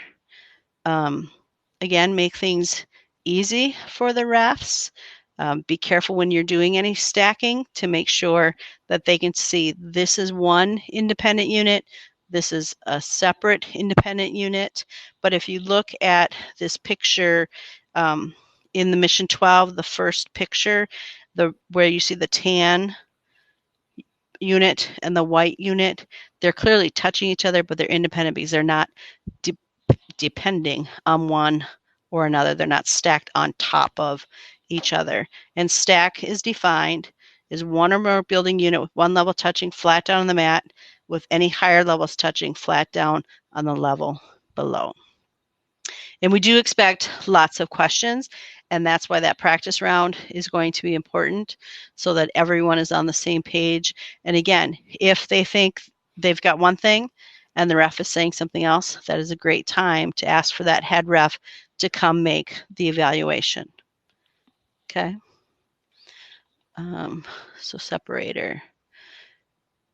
Again, make things easy for the refs. Be careful when you're doing any stacking to make sure that they can see this is one independent unit, this is a separate independent unit. But if you look at this picture in the Mission 12, the first picture, where you see the tan unit and the white unit, they're clearly touching each other, but they're independent because they're not depending on one or another. They're not stacked on top of each other. And stack is defined as one or more building unit with one level touching flat down on the mat, with any higher levels touching flat down on the level below. And we do expect lots of questions, and that's why that practice round is going to be important, so that everyone is on the same page. And again, if they think they've got one thing and the ref is saying something else, that is a great time to ask for that head ref to come make the evaluation. Okay. So separator.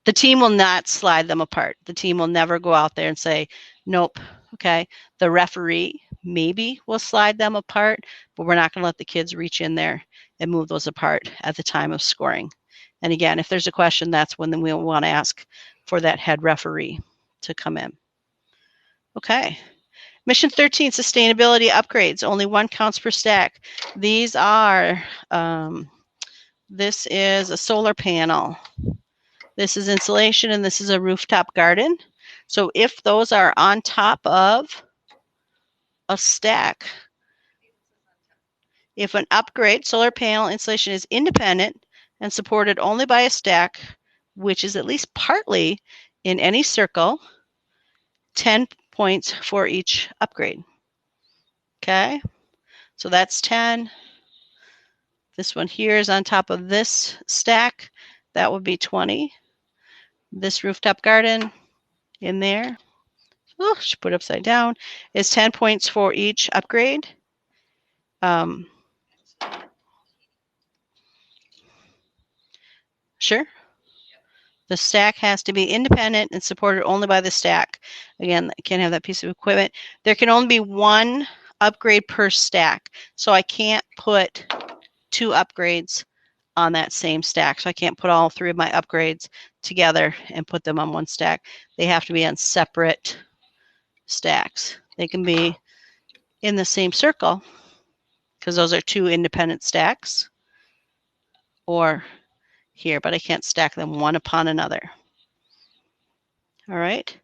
The team will not slide them apart. The team will never go out there and say, nope, okay. The referee maybe will slide them apart, but we're not going to let the kids reach in there and move those apart at the time of scoring. And again, if there's a question, that's when we'll want to ask for that head referee to come in. Okay. Mission 13, sustainability upgrades. Only one counts per stack. These are, this is a solar panel. This is insulation, and this is a rooftop garden. So if those are on top of a stack, if an upgrade solar panel installation is independent and supported only by a stack, which is at least partly in any circle, 10 points for each upgrade. Okay, so that's 10. This one here is on top of this stack. That would be 20. This rooftop garden in there, should put upside down, is 10 points for each upgrade. Sure. The stack has to be independent and supported only by the stack. Again, I can't have that piece of equipment. There can only be one upgrade per stack. So I can't put 2 upgrades on that same stack. So I can't put all 3 of my upgrades together and put them on one stack. They have to be on separate stacks. They can be in the same circle because those are 2 independent stacks, or here, but I can't stack them one upon another. All right.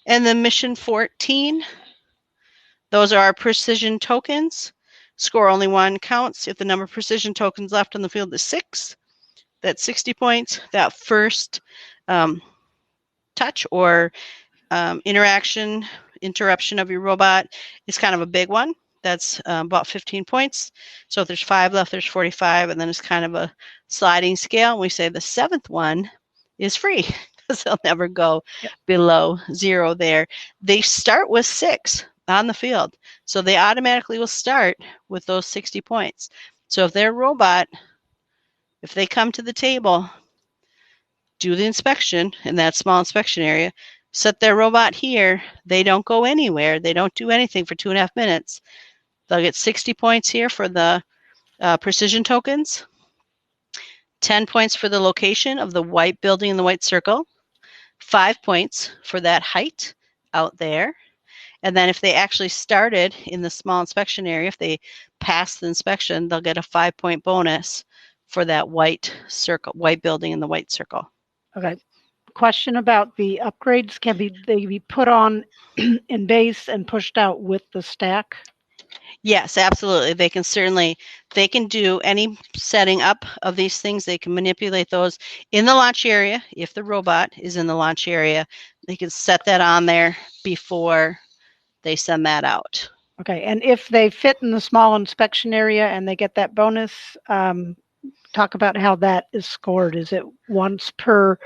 And then Mission 14, those are our precision tokens. Score only 1 counts if the number of precision tokens left on the field is 6. That's 60 points. That first touch or interruption of your robot is kind of a big one. That's about 15 points. So if there's 5 left, there's 45, and then it's kind of a sliding scale. We say the 7th one is free because they'll never go below 0 there. They start with 6 on the field. So they automatically will start with those 60 points. So if their robot, if they come to the table, do the inspection in that small inspection area, set their robot here, they don't go anywhere, they don't do anything for 2.5 minutes, they'll get 60 points here for the precision tokens, 10 points for the location of the white building in the white circle, 5 points for that height out there. And then if they actually started in the small inspection area, if they passed the inspection, they'll get a 5-point bonus for that white circle, white building in the white circle.
Okay. Question about the upgrades. Can they be put on in base and pushed out with the stack?
Yes, absolutely. They can do any setting up of these things. They can manipulate those in the launch area. If the robot is in the launch area, they can set that on there before they send that out.
Okay. And if they fit in the small inspection area and they get that bonus, talk about how that is scored. Is it once per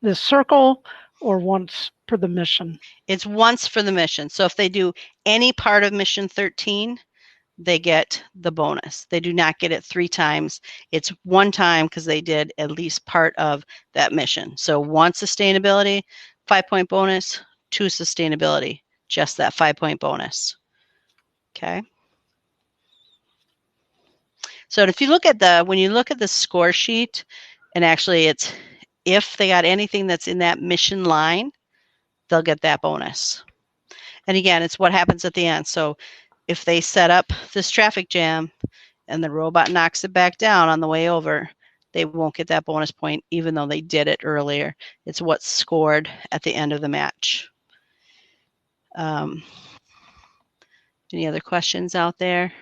the circle or once per the mission?
It's once for the mission. So if they do any part of Mission 13, they get the bonus. They do not get it 3 times. It's 1 time because they did at least part of that mission. So 1 sustainability, 5-point bonus, 2 sustainability, just that 5-point bonus. Okay. So if you look at when you look at the score sheet, and actually it's if they got anything that's in that mission line, they'll get that bonus. And again, it's what happens at the end. So if they set up this traffic jam and the robot knocks it back down on the way over, they won't get that bonus point even though they did it earlier. It's what's scored at the end of the match. Any other questions out there?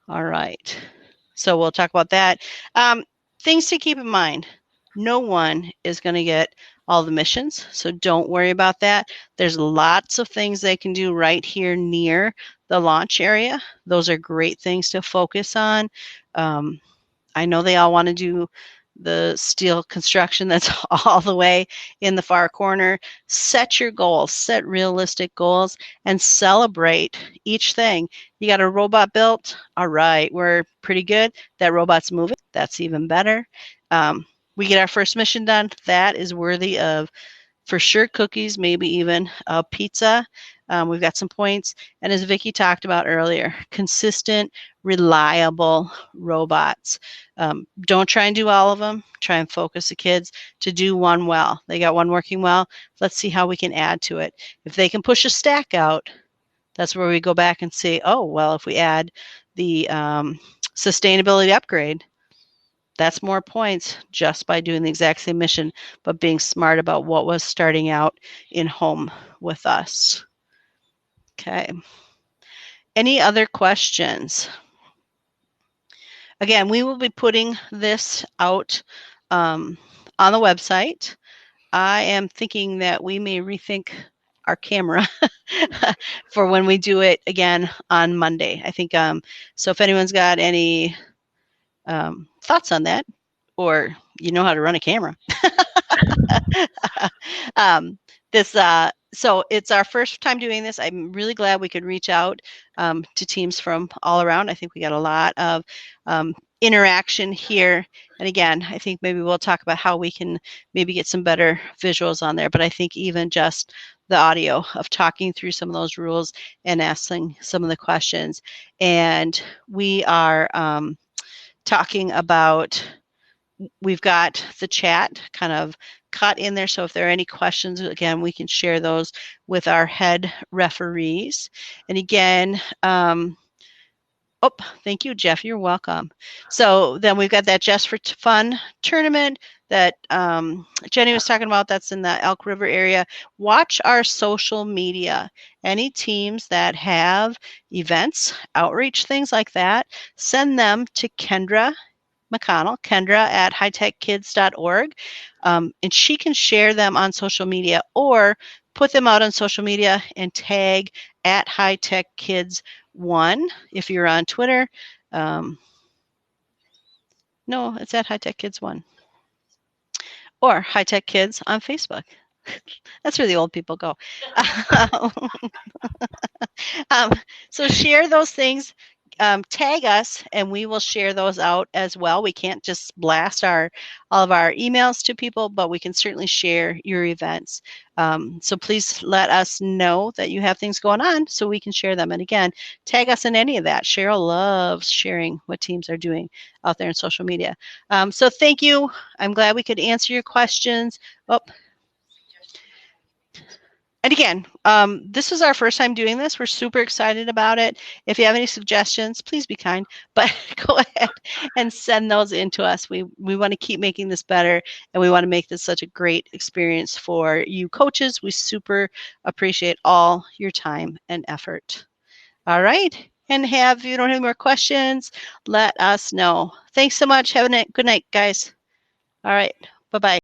All right. So we'll talk about that. Things to keep in mind. No one is going to get all the missions, so don't worry about that. There's lots of things they can do right here near the launch area. Those are great things to focus on. I know they all want to do the steel construction that's all the way in the far corner. Set your goals, set realistic goals, and celebrate each thing. You got a robot built? All right, we're pretty good. That robot's moving. That's even better. We get our first mission done. That is worthy of, for sure, cookies, maybe even a pizza. We've got some points. And as Vicki talked about earlier, consistent, reliable robots. Don't try and do all of them. Try and focus the kids to do one well. They got one working well. Let's see how we can add to it. If they can push a stack out, that's where we go back and say, oh, well, if we add the sustainability upgrade, that's more points just by doing the exact same mission, but being smart about what was starting out in home with us. Okay. Any other questions? Again, we will be putting this out on the website. I am thinking that we may rethink our camera for when we do it again on Monday. I think, so if anyone's got any thoughts on that, or you know how to run a camera. So it's our first time doing this. I'm really glad we could reach out to teams from all around. I think we got a lot of interaction here. And again, I think maybe we'll talk about how we can maybe get some better visuals on there. But I think even just the audio of talking through some of those rules and asking some of the questions. And we are talking about, we've got the chat kind of cut in there. So if there are any questions, again, we can share those with our head referees. And again, oh, thank you, Jeff. You're welcome. So then we've got that Just for Fun tournament that Jenny was talking about. That's in the Elk River area. Watch our social media. Any teams that have events, outreach, things like that, send them to Kendra McConnell, Kendra at hightechkids.org, and she can share them on social media or put them out on social media and tag at hightechkids1 if you're on Twitter. No, it's at hightechkids1 or Hightech Kids on Facebook. That's where the old people go. So share those things. Tag us and we will share those out as well. We can't just blast all of our emails to people, but we can certainly share your events. So please let us know that you have things going on so we can share them. And again, tag us in any of that. Cheryl loves sharing what teams are doing out there in social media. So thank you. I'm glad we could answer your questions. Oh. And again, this is our first time doing this. We're super excited about it. If you have any suggestions, please be kind, but go ahead and send those in to us. We want to keep making this better, and we want to make this such a great experience for you coaches. We super appreciate all your time and effort. All right. And if you don't have any more questions, let us know. Thanks so much. Have a good night, guys. All right. Bye-bye.